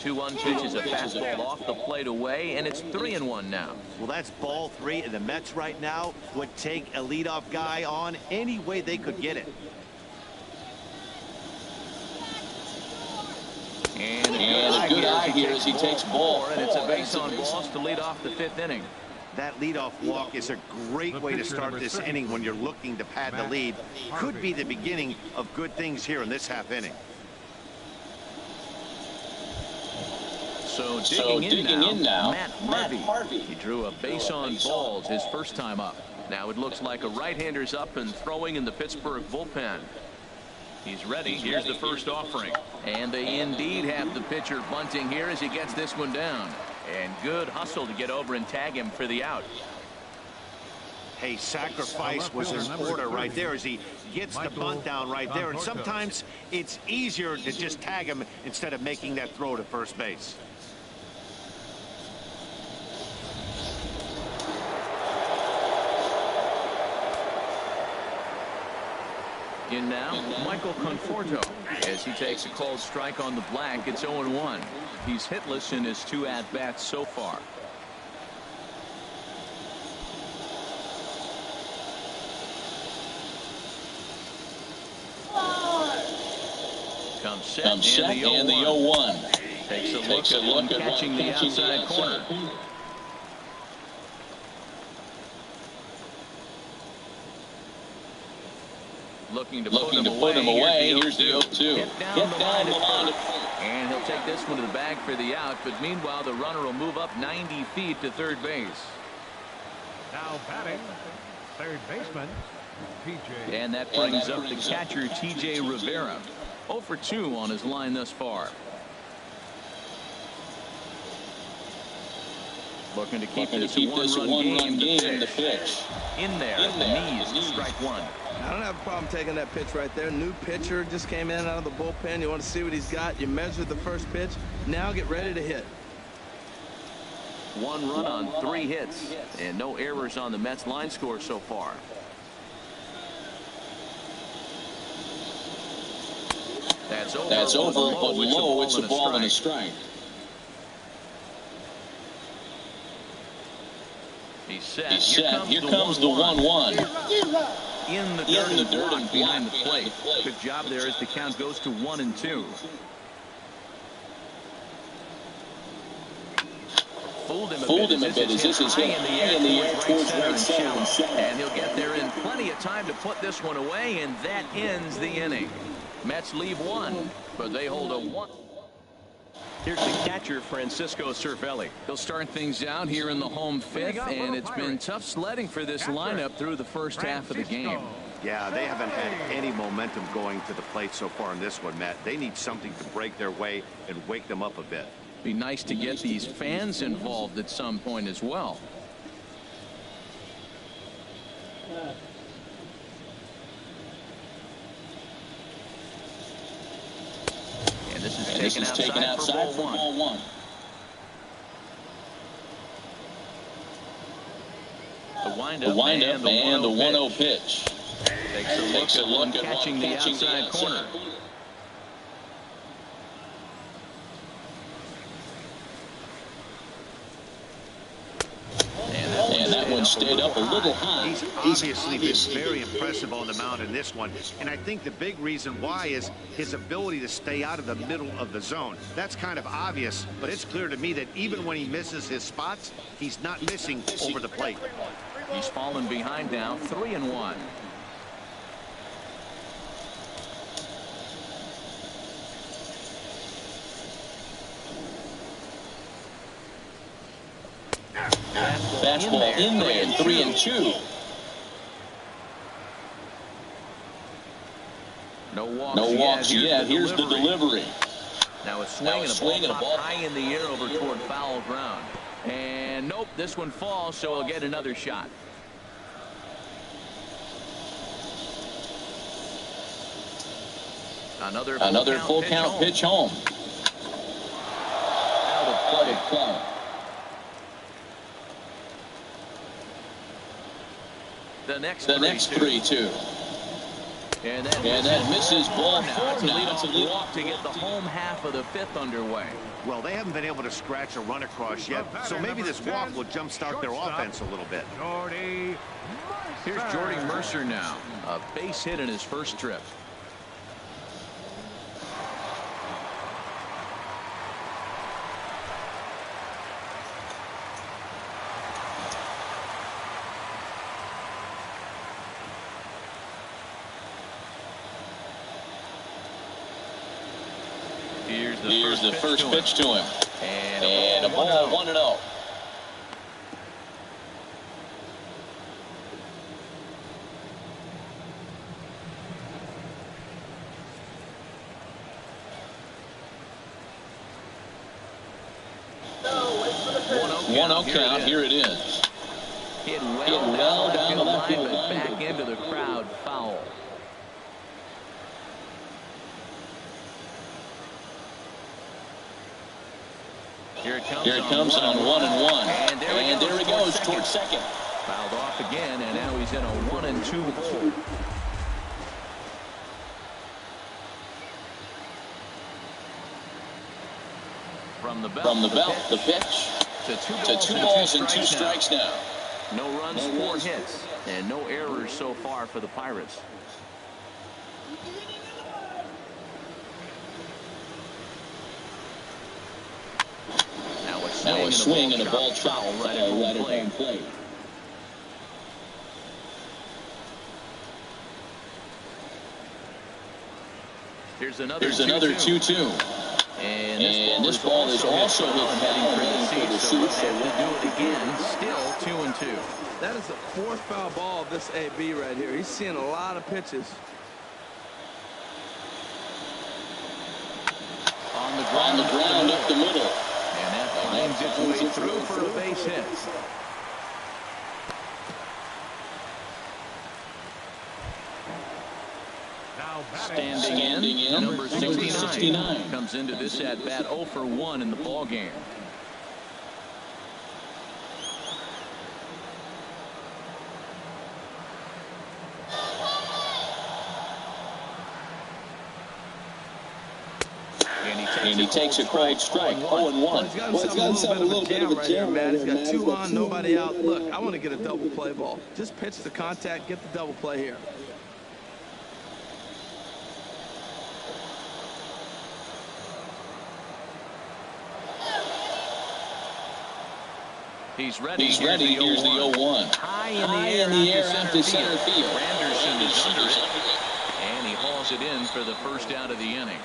2-1 pitches a fastball off the plate away, and it's 3-1 now. Well, that's ball 3, and the Mets right now would take a leadoff guy on any way they could get it. And a good eye here as he takes ball 4, and it's a base on balls to lead off the 5th inning. That leadoff walk is a great way to start this inning when you're looking to pad the lead. Could be the beginning of good things here in this half inning. So digging in now, Matt Harvey. He drew a base on balls his first time up. Now it looks like a right-hander's up and throwing in the Pittsburgh bullpen. He's ready. Here's the first offering. And they indeed have the pitcher bunting here as he gets this one down. And good hustle to get over and tag him for the out. Hey, sacrifice was in order right there as he gets the bunt down right there. And sometimes it's easier to just tag him instead of making that throw to first base. In now, Michael Conforto as he takes a cold strike on the black. It's 0-1. He's hitless in his 2 at-bats so far. Comes set and the 0-1. Takes a look at one catching the outside corner. Looking to put him away. Here's the 0-2. Hit down the line. And he'll take this one to the bag for the out. But meanwhile, the runner will move up 90 feet to third base. Now batting, third baseman, TJ. And that brings up the catcher, TJ Rivera. 0 for 2 on his line thus far. Looking to keep this a one-run game to pitch. In there, the knees, strike 1. I don't have a problem taking that pitch right there. New pitcher just came in out of the bullpen. You want to see what he's got. You measure the first pitch. Now get ready to hit. 1 run on 3 hits and no errors on the Mets line score so far. That's over, but low. It's a ball and a strike. He's set. Here comes the 1-1. In the dirt and behind the plate. Good job there as the count goes to 1-2. Fooled him a bit as this is hit in the air towards right center. And he'll get there in plenty of time to put this one away, and that ends the inning. Mets leave 1, but they hold a 1. Here's the catcher, Francisco Cervelli. He'll start things out here in the home 5th, and it's been tough sledding for this lineup through the first half of the game. Yeah, they haven't had any momentum going to the plate so far in this one, Matt. They need something to break their way and wake them up a bit. Be nice to get these fans involved at some point as well. And this is taken outside for ball 1. The windup and the 1-0 pitch. Takes a look at catching the outside corner. And that one stayed up a little high. He's obviously been very impressive on the mound in this one. And I think the big reason why is his ability to stay out of the middle of the zone. That's kind of obvious, but it's clear to me that even when he misses his spots, he's not missing over the plate. He's fallen behind now, 3-1. Fastball in there, 3-2. No walks yet. Here's the delivery. Now a swing and a ball high in the air over toward foul ground. And nope, this one falls, so he'll get another shot. Another full count pitch home. The next 3-2. And that misses ball four It's a now. leadoff walk to get the home half of the fifth underway. Well, they haven't been able to scratch a run across yet, so maybe this walk will jumpstart their offense a little bit. Here's Jordy Mercer now. A base hit in his first trip. Here's the first pitch to him. And a ball 1-0. One 0 count. Here it is. Hit well down the left field line, but back into the crowd, foul. Here it comes on 1-1. And there he goes towards second. Fouled off again, and now he's in a 1-2 hole. From the belt, the pitch. To two balls and two strikes now. No runs, 4 hits, and no errors so far for the Pirates. Now a swing and a ball foul right at home plate. Here's another 2-2. And this ball is also heading for the seats. So we'll do it again. Still 2-2. That is the 4th foul ball of this AB right here. He's seeing a lot of pitches. On the ground up the middle. And that finds its way through for a base hit. Standing in, number 69 comes into this at-bat 0 for 1 in the ball game. And he takes a called strike, 0-1. Well, he's got himself a little bit of a jam right here, man. He's got 2 on, nobody out. Look, I want to get a double play ball. Just pitch the contact, get the double play here. He's ready. Here's the 0-1. High in the air after center field. Anderson is under it. And he hauls it in for the first out of the inning.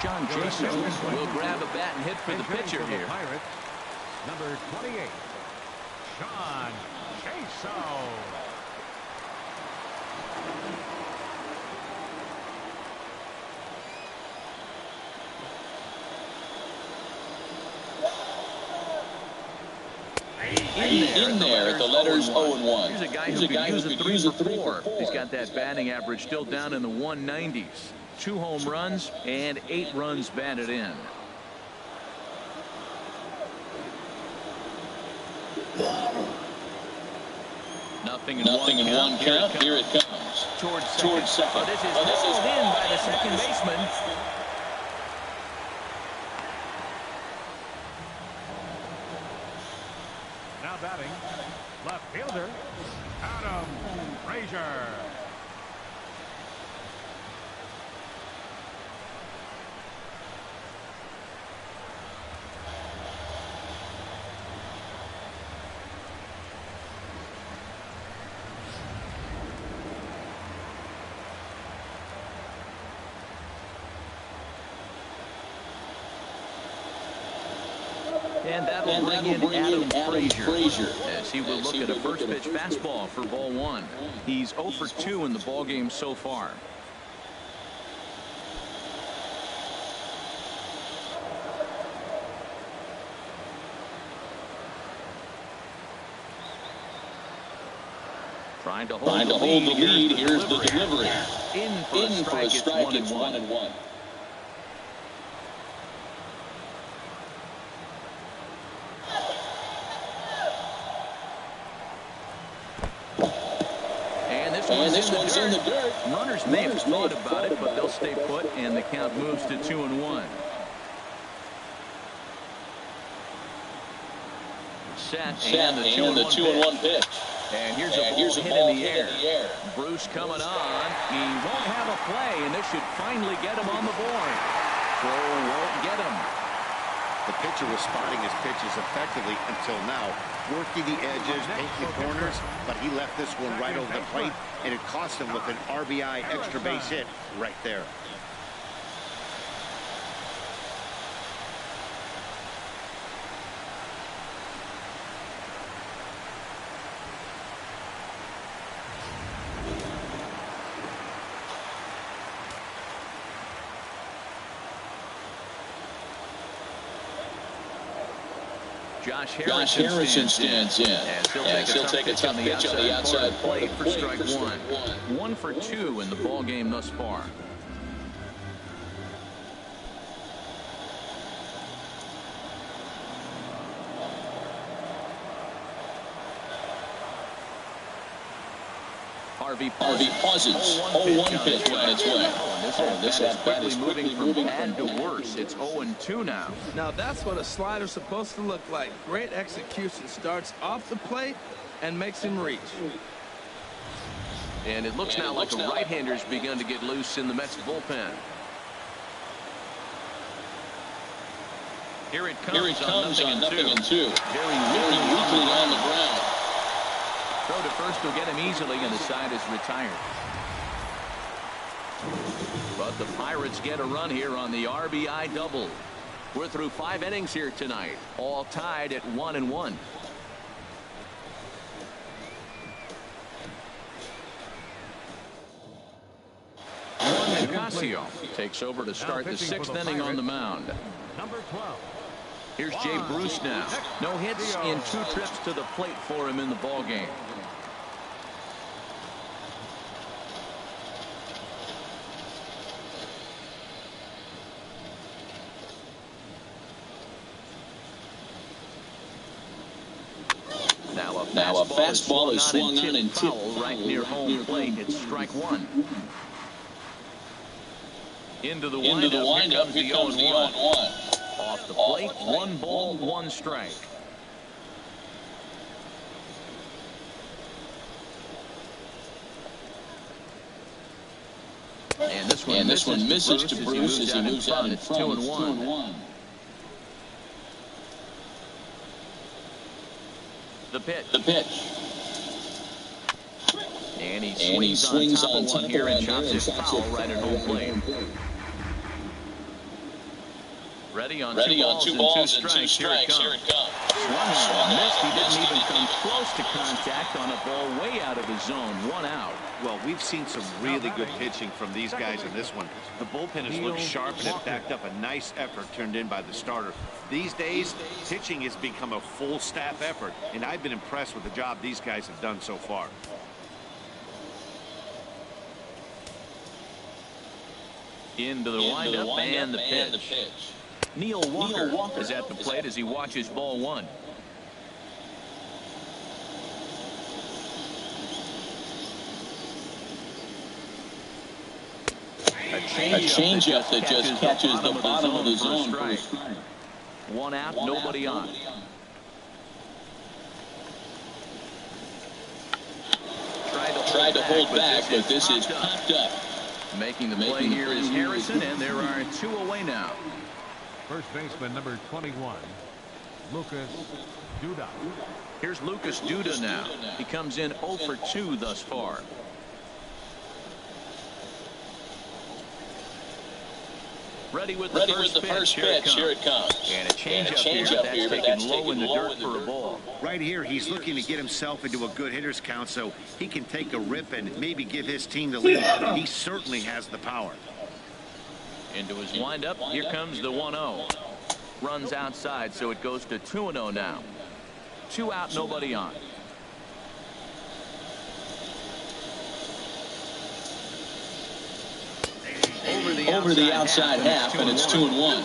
John Jason will grab a bat and hit for the pitcher here. Pirates, number 28, John Jason. In there at the letters 0-1. Here's a guy who could use a 3 for 4. He's got that batting average still down in the 190s. 2 home runs and 8 runs batted in. Nothing in one count. Here it comes. Towards second. Oh, this is hauled in by the second baseman. Now batting, left fielder, Adam Frazier. And that'll bring in Adam Frazier as he will look at a first pitch fastball for ball 1. He's 0 for 2 in the ball game so far. Trying to hold the lead. Here's the delivery. In for a strike. It's 1-1. this one's in the dirt. Runners may have thought about it, but they'll stay put, and the count moves to 2-1. Set and the 2-1 pitch. And here's a ball hit in the air. Bruce coming on. He won't have a play, and this should finally get him on the board. Crow won't get him. The pitcher was spotting his pitches effectively until now, working the edges, painting the corners, but he left this one right over the plate, and it cost him with an RBI extra base hit right there. Josh Harrison stands in. And he'll take a tough pitch on the outside plate for strike one. 1 for 2 in the ball game thus far. Harvey pauses. 0-1 pitch on its way. This at-bat is quickly moving from bad to worse. It's 0-2 now. Now that's what a slider's supposed to look like. Great execution. Starts off the plate and makes him reach. And it looks now like a right-hander's begun to get loose in the Mets bullpen. Here it comes on nothing and two. Very weakly on the ground. Throw to first will get him easily, and the side is retired. But the Pirates get a run here on the RBI double. We're through 5 innings here tonight, all tied at 1-1. Nicasio takes over to start the 6th inning on the mound. Number 12. Here's Jay Bruce now. No hits in 2 trips to the plate for him in the ball game. Now a fastball is swung on and foul right near home plate. It's strike 1. Into the windup. Here comes the 0-1. Off the plate, 1 ball, 1 strike. And this one misses to Bruce as he moves out in front. It's 2-1. The pitch. And he swings on top of here and chops it foul right at home plate. Ready on 2 balls and 2 strikes. Here it comes. Swung missed. He didn't even come close to contact on a ball way out of his zone. 1 out. Well, we've seen some really good pitching from these guys in this one. The bullpen has looked sharp and it backed up a nice effort turned in by the starter. These days, pitching has become a full staff effort, and I've been impressed with the job these guys have done so far. Into the windup and the pitch. Neil Walker is at the plate as he watches ball 1. A changeup that just catches the bottom of the zone for a strike. 1 out, nobody on. Tried to hold back, but this is popped up. Making the play here is Harrison, and there are 2 away now. First baseman number 21, Lucas Duda. Here's Lucas Duda now. He comes in 0 for 2 thus far. Ready with the first pitch. Here it comes. And a changeup here, that's taken low in the dirt for a ball. Right here, he's looking to get himself into a good hitter's count so he can take a rip and maybe give his team the lead. He certainly has the power. Into his windup. Here comes the 1-0. Runs outside, so it goes to 2-0 now. 2 out, nobody on. Over the outside half, and it's 2-1.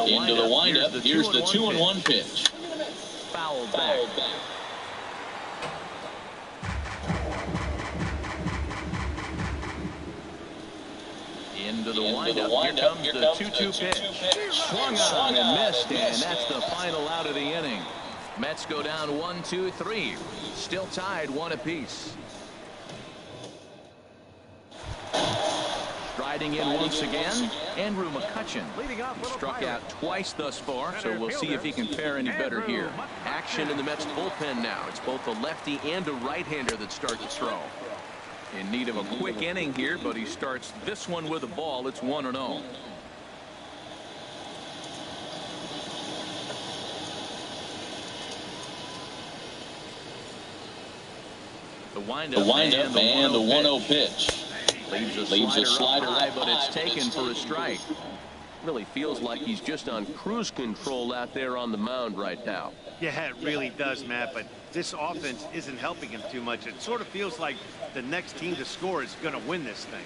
Into the windup. Here's the 2-1 pitch. Fouled back. Into the windup. Here comes the 2-2 pitch. Swung on and missed, and that's the final out of the inning. Mets go down 1-2-3. Still tied 1 apiece. Striding in once again, Andrew McCutchen. Struck out twice thus far, so we'll see if he can fare any better here. Action in the Mets bullpen now. It's both a lefty and a right-hander that start to throw. In need of a quick inning here, but he starts this one with a ball. It's 1-0. The windup and the 1-0 pitch. Leaves a slider high, but it's taken for a strike. Really feels like he's just on cruise control out there on the mound right now. Yeah, it really does, Matt, but this offense isn't helping him too much. It sort of feels like the next team to score is going to win this thing.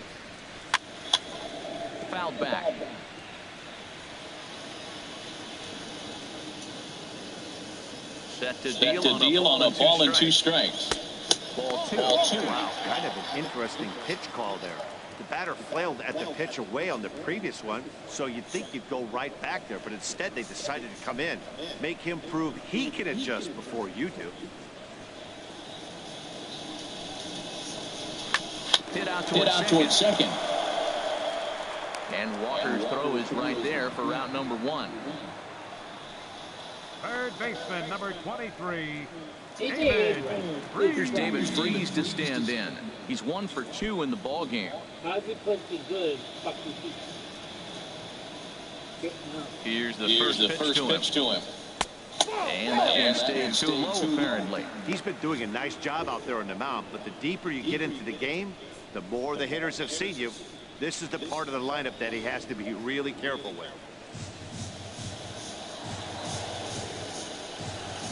Fouled back. Set to deal on a ball and 2 strikes. Ball two. Wow, kind of an interesting pitch call there. The batter flailed at the pitch away on the previous one, so you'd think he'd go right back there, but instead they decided to come in, make him prove he can adjust before you do. Hit out towards second. And Walker's throw is right there for route number 1. Third baseman, number 23. Here's David Freese to stand in. He's 1 for 2 in the ball game. Here's the first pitch to him. And that one stayed too low, apparently. He's been doing a nice job out there on the mound, but the deeper you get into the game, the more the hitters have seen you. This is the part of the lineup that he has to be really careful with.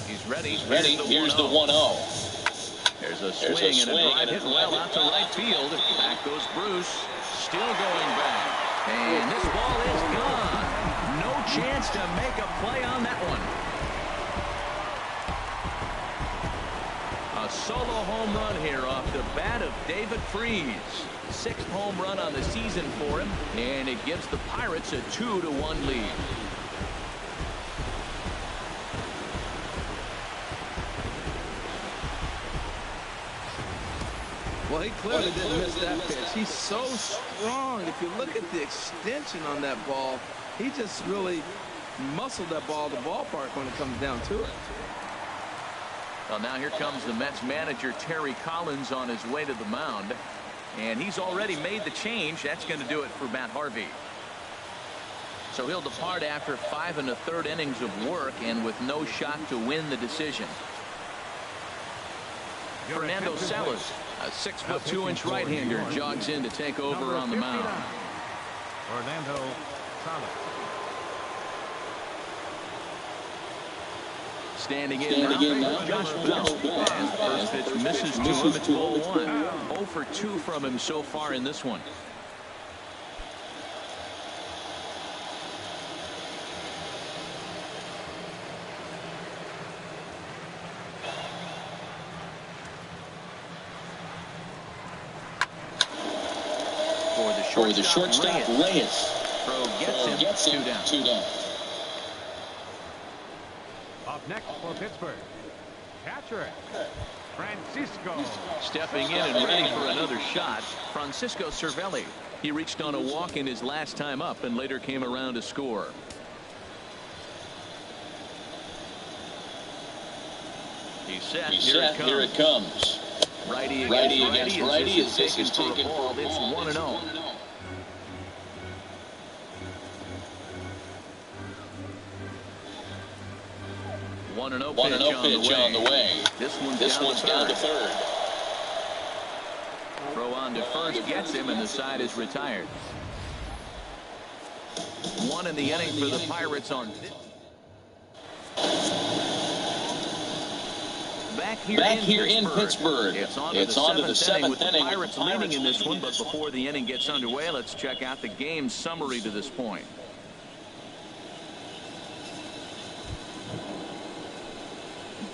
He's ready. Here's the 1-0. There's a swing and a drive hit well out to right field. Back goes Bruce. Still going back. And this ball is gone. No chance to make a play on that one. A solo home run here off the bat of David Freese. 6th home run on the season for him. And it gives the Pirates a 2-1 lead. Well, he clearly didn't miss that pitch. He's so strong. If you look at the extension on that ball, he just really muscled that ball to the ballpark when it comes down to it. Well, now here comes the Mets manager, Terry Collins, on his way to the mound. And he's already made the change. That's going to do it for Matt Harvey. So he'll depart after 5 1/3 innings of work and with no shot to win the decision. Fernando Salas, a 6'2" right-hander, jogs in to take over on the mound. Fernando Salas. Standing in now, Josh Bell. As first pitch misses to him, it's ball 1. 0 for 2 from him so far in this one. For the shortstop, Reyes. Throw gets him. 2 down. Up next for Pittsburgh, catcher Francisco. Stepping in and ready for another shot, Francisco Cervelli. He reached on a walk in his last time up and later came around to score. He's set. Here it comes. Righty against righty as this is taken for a ball. It's 1-0. 1-0 pitch on the way. This one's down to third. Throw on to first gets him, and the side is retired. 1 in the inning for the Pirates on. Back here in Pittsburgh. It's on to the 7th inning with the Pirates leading in this one, but before the inning gets underway, let's check out the game summary to this point.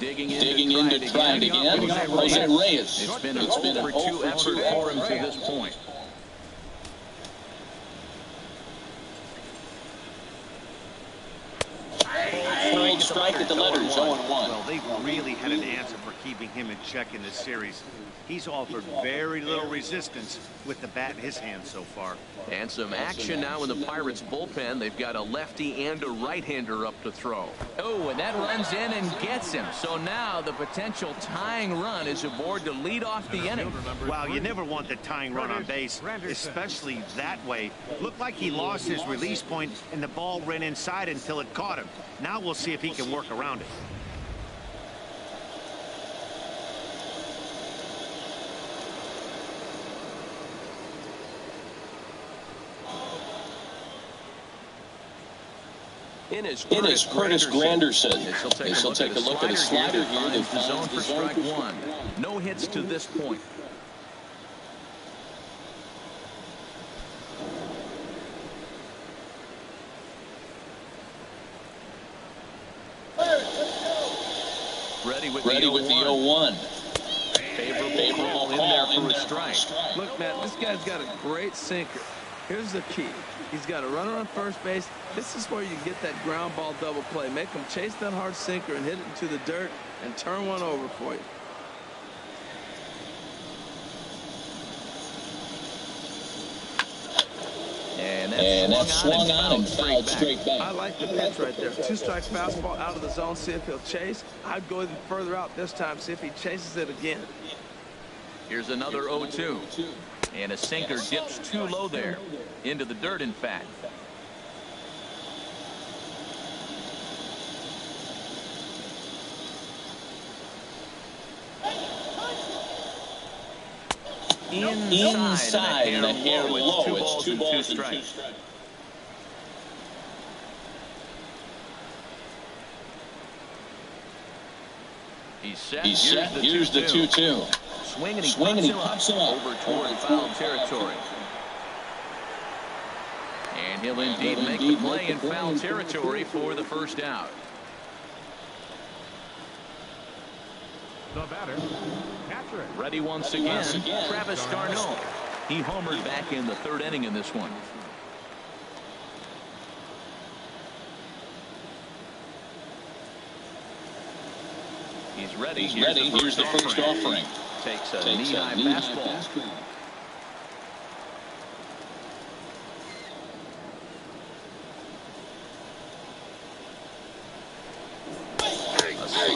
Digging in to try it again. Jose Reyes. It's been a 0-for-2 effort for him to this point. Full strike at the letters, 0-1. Well, they've really had an answer for keeping him in check in this series. He's offered very little resistance with the bat in his hand so far. And some action now in the Pirates bullpen. They've got a lefty and a right-hander up to throw. Oh, and that runs in and gets him. So now the potential tying run is aboard to lead off the inning. Wow, you never want the tying run on base, especially that way. Looked like he lost his release point and the ball ran inside until it caught him. Now we'll see if he can work around it. In is Curtis Granderson. As he'll take a look at a slider here. They finds the zone for strike one. No hits to this point. Ready with the 0-1. Favorable call in there for a strike. Look, Matt, this guy's got a great sinker. Here's the key. He's got a runner on first base. This is where you get that ground ball double play. Make him chase that hard sinker and hit it into the dirt and turn one over for you. And that's swung on and fouled straight back. I like the pitch right there. 2-strike fastball out of the zone. See if he'll chase. I'd go even further out this time. See if he chases it again. Here's another 0-2. And a sinker dips too low there. Into the dirt, in fact. Inside and a hair low. It's 2 balls and 2 strikes. He's set. Here's the 2-2. Swing and he pops him up over toward foul territory. And he'll indeed make the play in foul territory for the first out. The batter, catcher. Ready once again, Travis d'Arnaud. He homered back in the 3rd inning in this one. He's ready. Here's the first offering. Takes a knee-high fastball.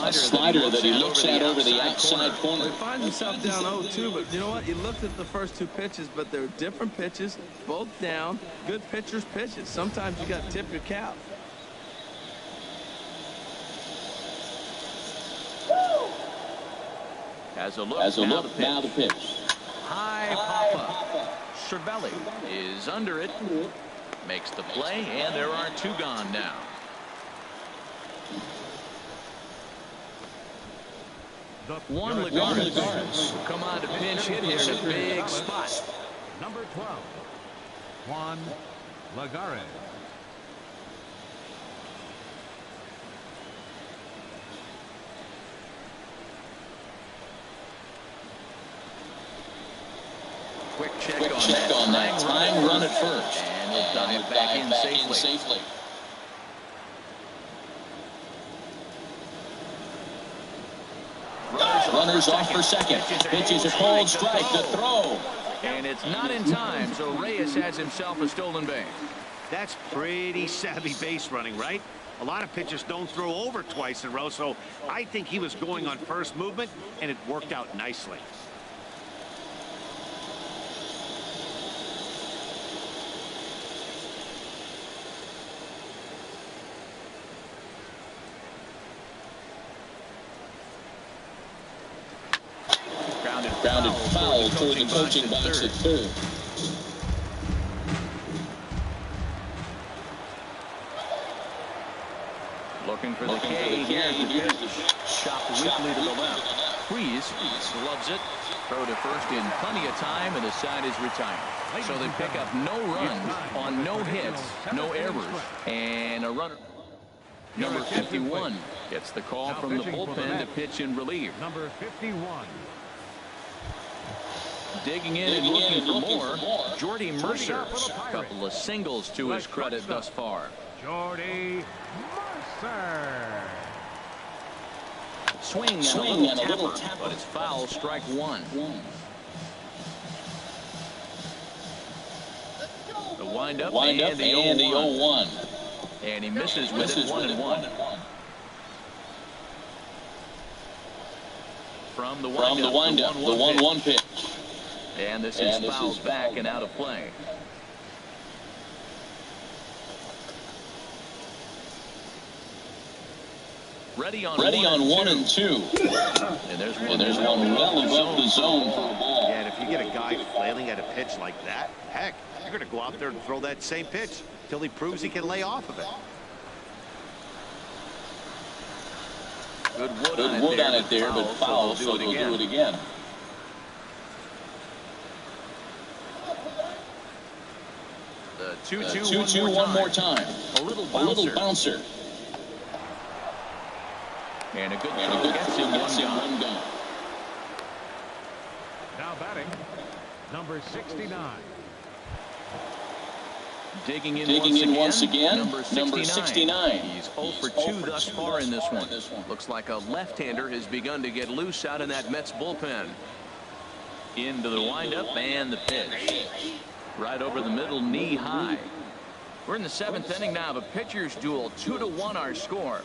A slider that he looks at over the outside corner. He finds himself down 0-2, but you know what? You looked at the first 2 pitches, but they're different pitches, both down. Good pitchers' pitches. Sometimes you got to tip your cap. As a look, now the pitch. High pop-up. Cervelli is under it. Makes the play, and there are 2 gone now. Juan Lagares will come on to pinch hit here in a big spot. Number 12, Juan Lagares. Quick check on that. Tying run at first. And he'll dive back in safely. Runners off for second. Pitches a cold strike to throw. And it's not in time, so Reyes has himself a stolen base. That's pretty savvy base running, right? A lot of pitchers don't throw over twice in a row, so I think he was going on first movement, and it worked out nicely. Grounded foul toward the coaching box at third. Looking for the K here. Shot weakly to the left. Freeze loves it. Throw to first in plenty of time, and the side is retired. So they pick up no runs on no hits, no errors, and a runner. Number 51 Gets the call Now from the pitching for the bullpen to Mets, pitch in relief. number 51. Digging in and looking for more, Jordy Mercer. A couple of singles to his credit thus far. Jordy Mercer. Swing and a little tapper, but it's foul, strike one. The windup and the 0-1. And he misses with it 1-1. From the windup, the 1-1 pitch. And this is fouled back and out of play. Ready on 1 and 2. And there's one well above the zone for the ball. Yeah, and if you get a guy flailing at a pitch like that, heck, you're going to go out there and throw that same pitch till he proves he can lay off of it. Good wood on it there, but foul, so they'll do it again. The 2-2 one more time. A little bouncer. And a good throw gets him one down. Now batting, number 69. Digging in once again, number 69. He's 0 for 2 thus far in this one. Looks like a left-hander has begun to get loose out in that Mets bullpen. Into the windup and the pitch. Right over the middle, knee high. We're in the 7th inning now of a pitcher's duel. 2-1 our score.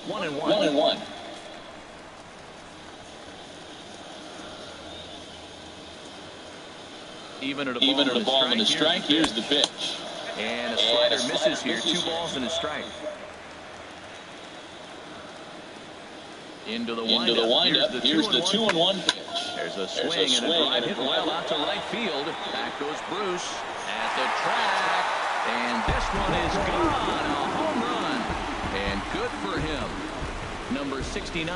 1-1. Even at a ball and a strike. Here's the pitch. And a slider misses here. 2 balls and a strike. Into the windup. Here's the 2-1 pitch. There's a swing and a drive hit well out to right field. Back goes Bruce at the track. And this one is gone. A home run. And good for him. Number 69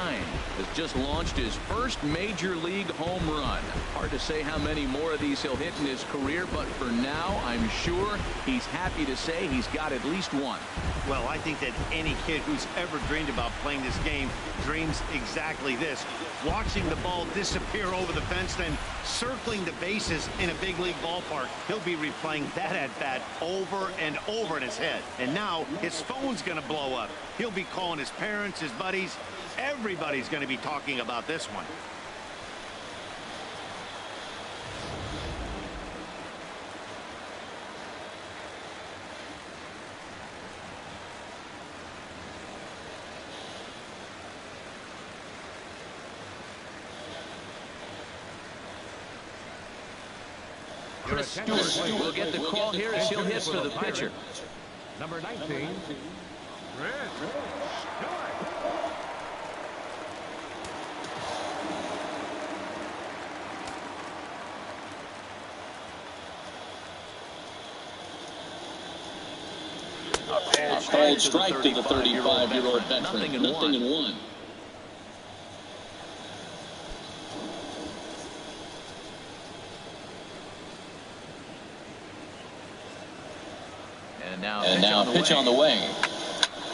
has just launched his first major league home run. Hard to say how many more of these he'll hit in his career, but for now, I'm sure he's happy to say he's got at least one. Well, I think that any kid who's ever dreamed about playing this game dreams exactly this. Watching the ball disappear over the fence, then circling the bases in a big league ballpark. He'll be replaying that at-bat over and over in his head. And now his phone's going to blow up. He'll be calling his parents, his buddies. Everybody's going to be talking about this one. Chris Stewart will get the call here as he'll hit for the pitcher. Number 19, Chris Stewart. A cold strike to the 35-year-old veteran. Nothing in one. And now pitch on the way.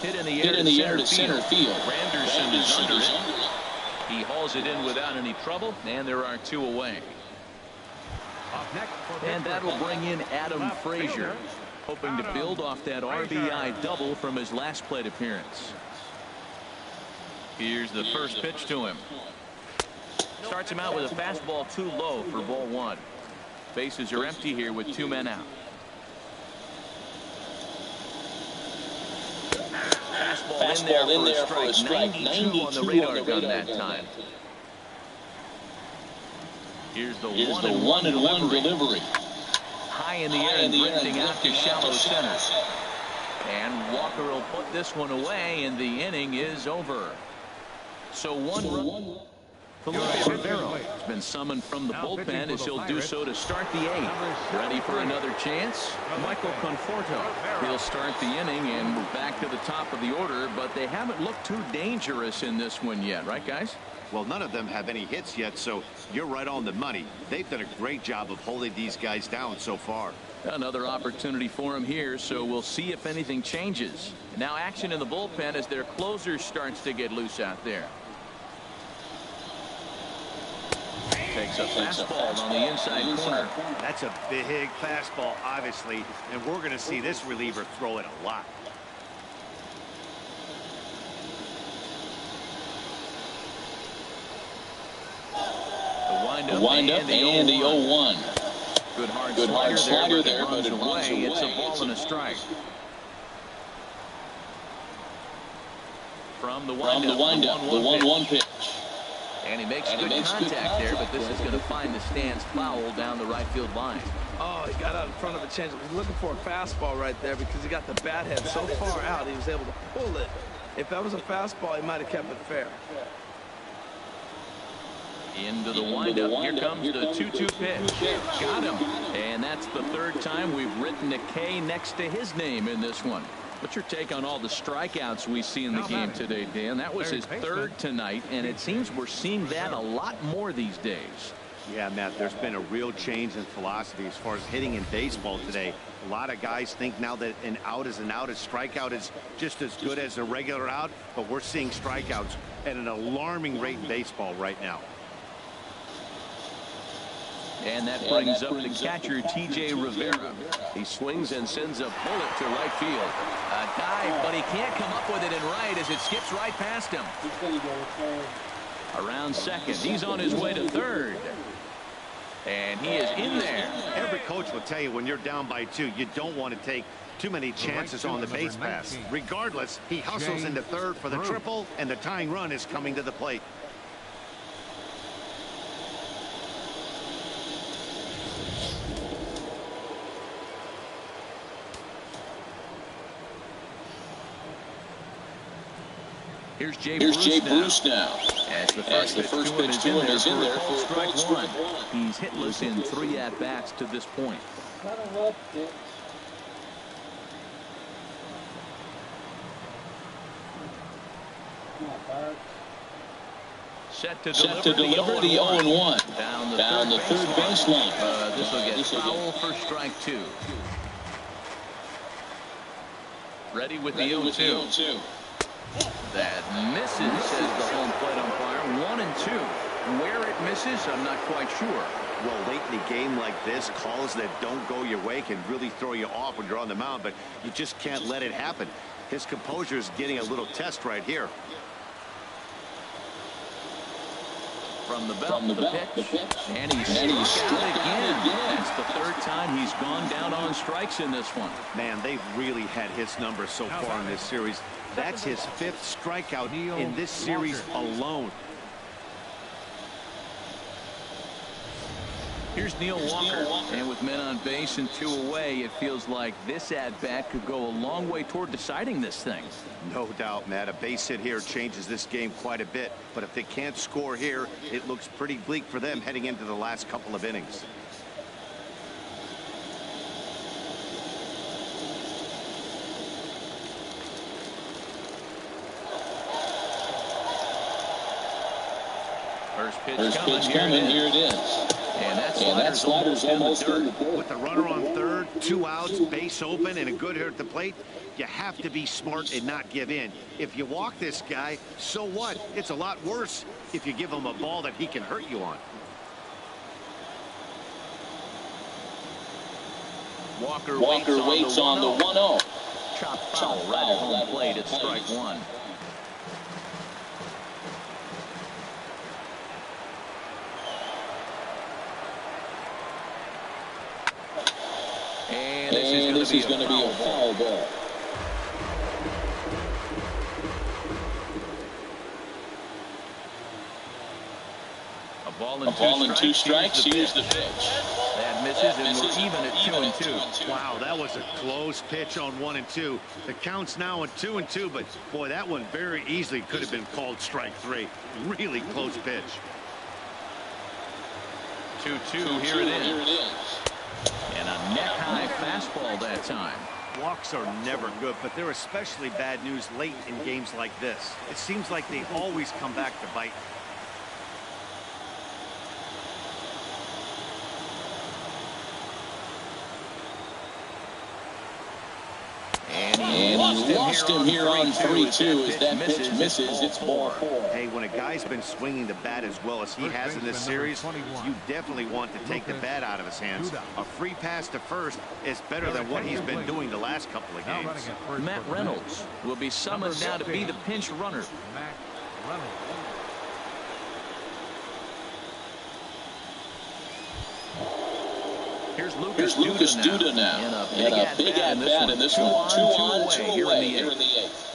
Hit in the air to center field. Randerson is under it. He hauls it in without any trouble, and there are 2 away. And that'll bring in Adam Frazier, hoping to build off that RBI double from his last plate appearance. Here's the first pitch to him. Starts him out with a fastball too low for ball 1. Bases are empty here with 2 men out. Fastball in there for a strike. 92 on the radar gun that time. Here's the 1-1 delivery. High in the air and drifting out to shallow center. And Walker will put this one away, and the inning is over. So 1 run. Felipe Rivera has been summoned from the bullpen as he'll do so to start the 8th. Ready for another chance? Michael Conforto. He'll start the inning, and we're back to the top of the order, but they haven't looked too dangerous in this one yet, right, guys? Well, none of them have any hits yet, so you're right on the money. They've done a great job of holding these guys down so far. Another opportunity for him here, so we'll see if anything changes. Now action in the bullpen as their closer starts to get loose out there. Takes a fastball on the inside corner. That's a big fastball, obviously, and we're going to see this reliever throw it a lot. The windup and the 0-1. Good hard slider there, but it runs away. It's a ball and a strike. From the windup, the 1-1 pitch. And he makes good contact there, but this is going to find the stands foul down the right field line. Oh, he got out in front of a change. He was looking for a fastball right there because he got the bat head so far out he was able to pull it. If that was a fastball, he might have kept it fair. Into the windup. Here comes the 2-2 pitch. Got him. And that's the third time we've written a K next to his name in this one. What's your take on all the strikeouts we see in the game today, Dan? That was his third tonight, and it seems we're seeing that a lot more these days. Yeah, Matt, there's been a real change in philosophy as far as hitting in baseball today. A lot of guys think now that an out is an out, a strikeout is just as good as a regular out, but we're seeing strikeouts at an alarming rate in baseball right now. And that brings up the catcher, TJ Rivera. He swings and sends a bullet to right field. A dive, but he can't come up with it in right as it skips right past him. Around second. He's on his way to third. And he is in there. Every coach will tell you when you're down by 2, you don't want to take too many chances on the base pass. Regardless, he hustles into third for the triple, and the tying run is coming to the plate. Here's Jay Bruce now. As the first pitch to him is in there for strike one. He's hitless in 3 at-bats to this point. Set to deliver the 0-1 down the third baseline. This will get foul for strike 2. Ready with the 0-2. That misses, says the home plate umpire. 1 and 2. Where it misses, I'm not quite sure. Well, late in a game like this, calls that don't go your way can really throw you off when you're on the mound, but you just can't let it happen. His composure is getting a little test right here. From the belt, the pitch. And he's struck out again. That's the third time he's gone down on strikes in this one. Man, they've really had his numbers so far in this series. That's his 5th strikeout in this series alone. Here's Neil Walker. And with men on base and 2 away, it feels like this at-bat could go a long way toward deciding this thing. No doubt, Matt. A base hit here changes this game quite a bit. But if they can't score here, it looks pretty bleak for them heading into the last couple of innings. First pitch coming. Here it is. And that slider's almost in the dirt. With the runner on third, 2 outs, base open, and a good hit at the plate, you have to be smart and not give in. If you walk this guy, so what? It's a lot worse if you give him a ball that he can hurt you on. Walker waits on the 1-0. Chopped foul right at home plate at strike 1. And this is going to be a foul ball. A ball and two strikes. Here's the pitch. That misses, and we're even at 2-2. Wow, that was a close pitch on 1 and 2. The count's now at 2 and 2, but boy, that one very easily could have been called strike 3. Really close pitch. 2-2. Here it is. And a neck-high fastball that time. Walks are never good, but they're especially bad news late in games like this. It seems like they always come back to bite. lost him here on 3-2 as that pitch misses. It's ball 4. Hey, when a guy's been swinging the bat as well as he has in this series, you definitely want to take the bat out of his hands. A free pass to first is better than what he's been doing the last couple of games. Matt Reynolds will be summoned now to be the pinch runner. Matt Reynolds. Here's Lucas Duda now. And a big at-bat in this one. 2 on, 2 away here in the 8th.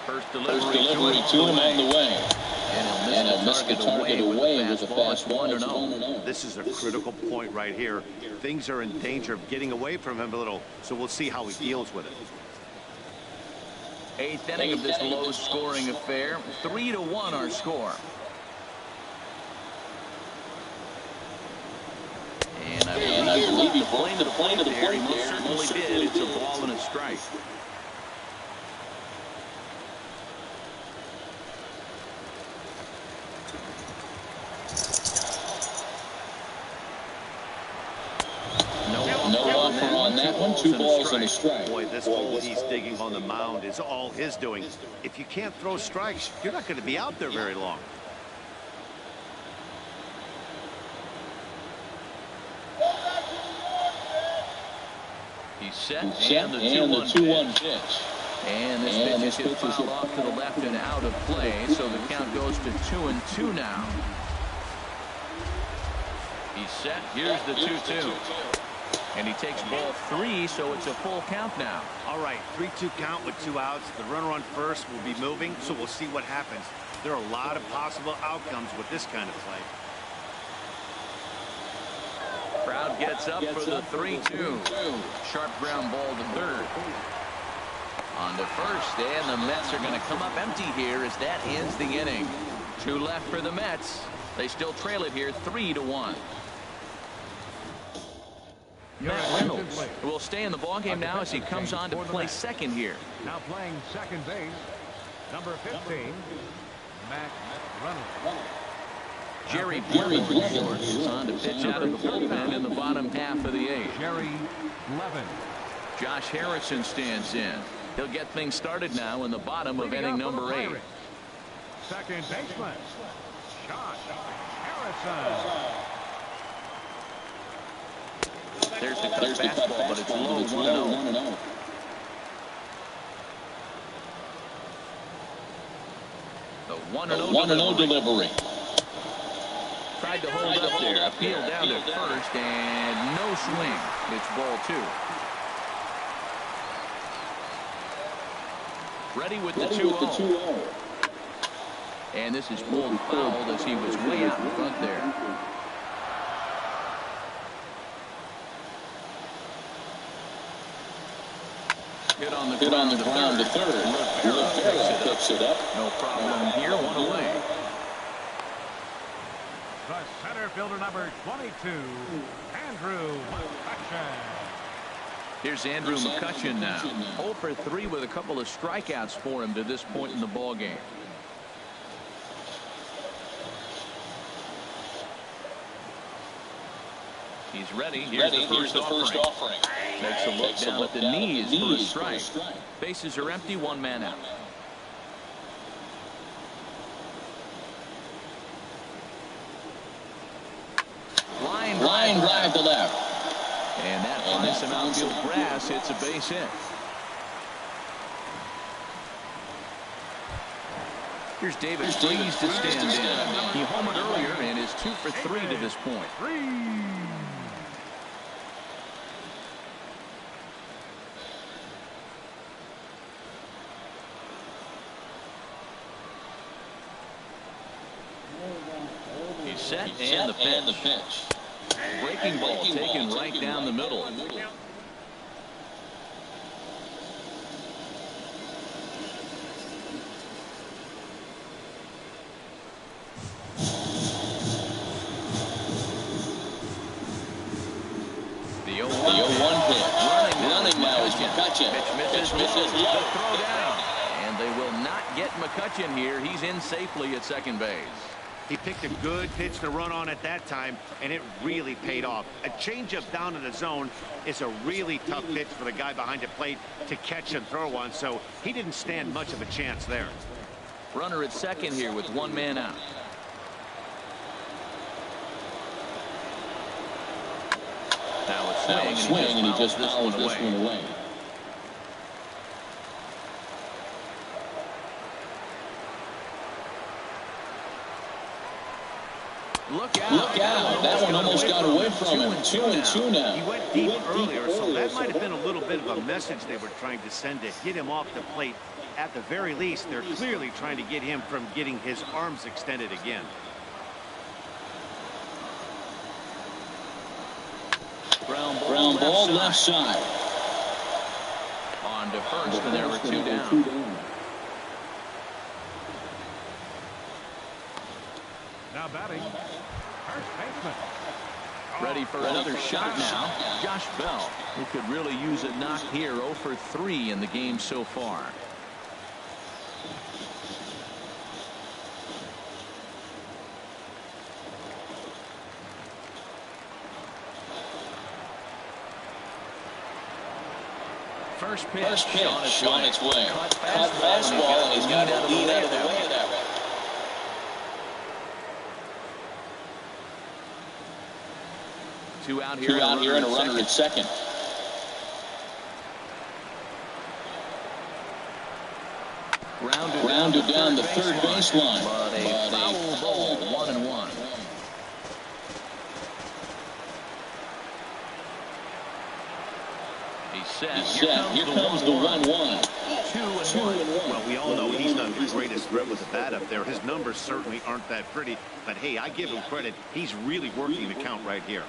First delivery to him on the way. And he'll miss the target away with a fastball. 1-0. This is a critical point right here. Things are in danger of getting away from him a little, so we'll see how he deals with it. 8th inning of this low-scoring affair. 3-1 our score. And I believe he played to the plate there. He most certainly did. It's a ball and a strike. On that one, 2 balls and a strike. Boy, this hole he's digging on the mound is all his doing. If you can't throw strikes, you're not going to be out there very long. He's set, and the 2-1 pitch. And this pitch is fouled off to the left and out of play, so the count goes to 2-2 now. He's set. Here's the 2-2. And he takes ball 3, so it's a full count now. All right, 3-2 count with 2 outs. The runner on first will be moving, so we'll see what happens. There are a lot of possible outcomes with this kind of play. Crowd gets up for the 3-2. Sharp ground ball to third. On to first, and the Mets are going to come up empty here as that ends the inning. 2 left for the Mets. They still trail it here 3-1. Matt Reynolds will stay in the ballgame now as he comes on to play second here. Now playing second base, number 15, Matt Reynolds. Jerry Blevins is on to pitch out of the bullpen in the bottom half of the 8th. Jerry Blevins. Josh Harrison stands in. He'll get things started now in the bottom of inning number 8. Second baseman, Josh Harrison. There's the cut fastball, but it's low, 1-0. The 1-0 delivery. Tried to hold up there. Appeal down to first, and no swing. It's ball 2. Ready with the 2-0. And this is pulled fouled as he was way out in front there. Hit on the ground to third. Rivera picks it up. No problem here. 1 away. The center fielder number 22, Andrew McCutchen. Here's Andrew McCutchen now. 0 for 3 with a couple of strikeouts for him to this point in the ball game. He's ready. Here's the first offering. Takes a look down at the knees for a strike. Bases are empty, 1 man out. Line drive to left. And that finds some outfield grass. Hits a base hit. Here's David Freese to stand in. He homered earlier and is 2 for 3 to this point. He's set and the pitch. Breaking ball taken right down the middle. The 0-1 pitch. Running now McCutchen. Pitch misses. The throw down. And they will not get McCutchen here. He's in safely at second base. He picked a good pitch to run on at that time, and it really paid off. A changeup down in the zone is a really tough pitch for the guy behind the plate to catch and throw on, so he didn't stand much of a chance there. Runner at second here with one man out. Now a swing, and he just fouls this one away. Look out. That one almost got away from him. 2-2 now. He went deep earlier, so that might have been a little bit of a message they were trying to send to get him off the plate. At the very least, they're clearly trying to get him from getting his arms extended again. Ground ball left side. On to first, and there were two down. Now batting, first baseman. Ready for another shot now. Josh Bell, who could really use a knock here. 0 for 3 in the game so far. First pitch on its way. Cut fastball, and he's got to lean out of the way of that one. Two out here and a runner at second. Rounded down the third baseline. But a foul ball, 1-1. He's set. Here comes the 1-1. 2-1. Well, we all know he's not the greatest threat with the bat up there. His numbers certainly aren't that pretty. But, hey, I give him credit. He's really working the count right here.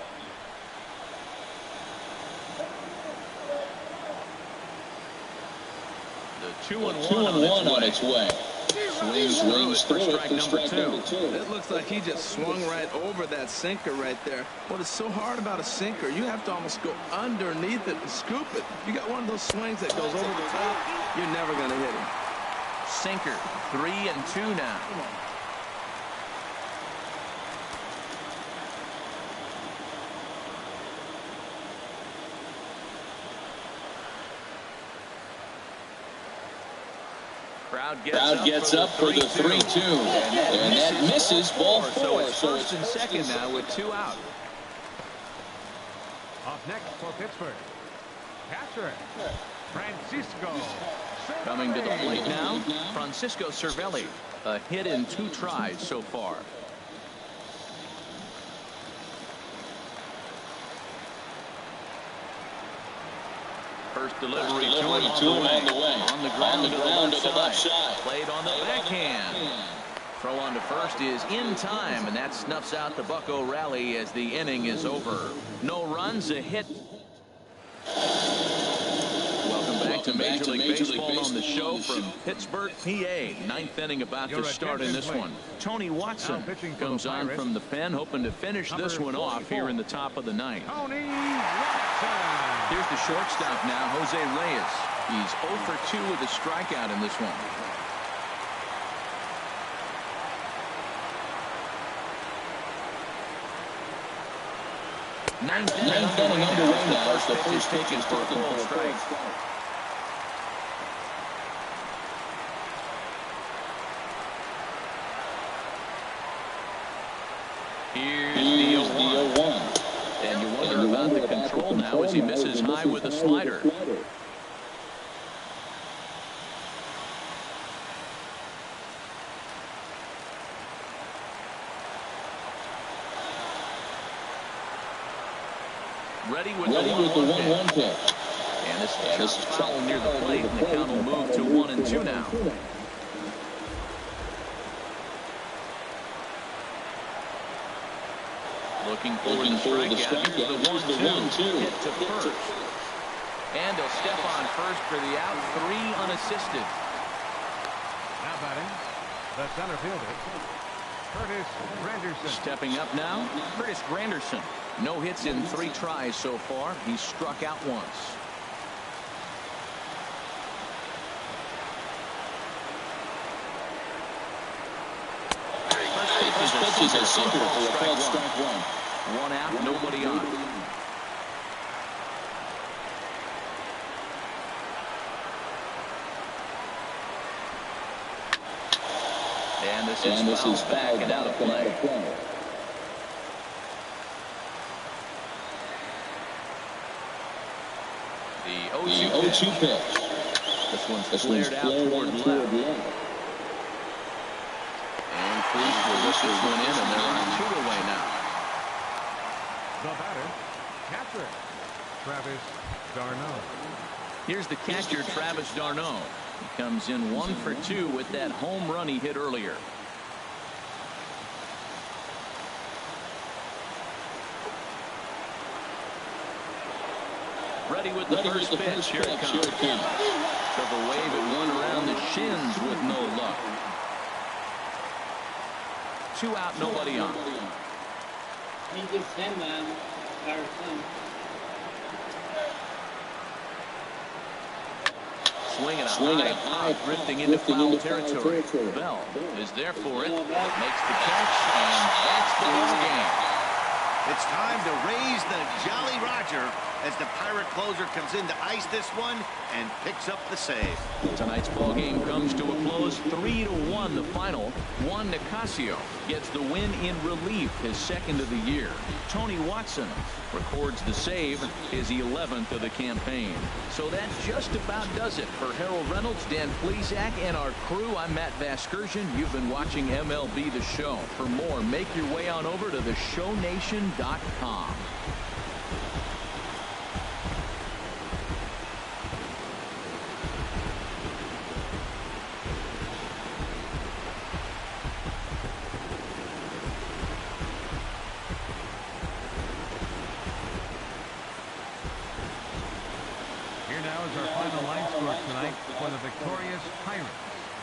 The 2-1 on its way. Swings through it for strike number two. It looks like he just swung right over that sinker right there. What is so hard about a sinker, you have to almost go underneath it and scoop it. You got one of those swings that goes over the top, you're never going to hit him. Sinker, 3-2 now. Crowd gets up for the 3-2. And that misses ball 4. So it's first and second now with 2 out. Up next for Pittsburgh, catcher Francisco Cervelli. Coming to the plate now, Francisco Cervelli. A hit in 2 tries so far. First delivery to him on the way. On the ground to the left side. Played on the backhand. Throw on to first is in time, and that snuffs out the Bucco rally as the inning is over. No runs, a hit. Welcome back to Major League Baseball on the show from Pittsburgh, PA. 9th inning about to start in this one. Tony Watson comes on from the pen, hoping to finish this one off here in the top of the 9th. Tony Watson. Here's the shortstop now, Jose Reyes. He's 0 for 2 with a strikeout in this one. Ninth inning underway now as the first pitch is for a full strike. Here's the 0-1. And you wonder about the control now as he misses high with a slider. Ready with the 1-1 pitch. And this is foul near the plate, and the count will move to 1-2 now. Looking for the strikeout. Here's the 1-2. Hit to first. And he'll step on first for the out. 3 unassisted. Now batting, the center fielder, Curtis Granderson. Stepping up now, Curtis Granderson. No hits in 3 tries so far. He's struck out once. is a sinker for a called strike one. One out, nobody on. And this is back and out of play. The 0-2 pitch. This one's flared out toward left. And Cruz will lift this one in, and they're on 2 away now. The batter, catcher, Travis d'Arnaud. Here's the catcher, Travis d'Arnaud. He comes in 1 for 2 with that home run he hit earlier. Ready with the first pitch. Here it comes. Took a wave and one around the shins with no luck. 2 out, nobody on. He gives him Swinging a high, drifting into foul territory. Bell is there for it. Makes the catch, and that's the ball game. It's time to raise the Jolly Roger as the Pirate closer comes in to ice this one and picks up the save. Tonight's ball game comes to a close, 3-1 the final. Juan Nicasio gets the win in relief, his 2nd of the year. Tony Watson records the save, his 11th of the campaign. So that just about does it for Harold Reynolds, Dan Plesac, and our crew. I'm Matt Vasgersian. You've been watching MLB The Show. For more, make your way on over to theshownation.com. Tonight for the victorious Pirates.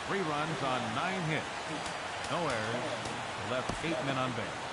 3 runs on 9 hits. No errors. Left 8 men on base.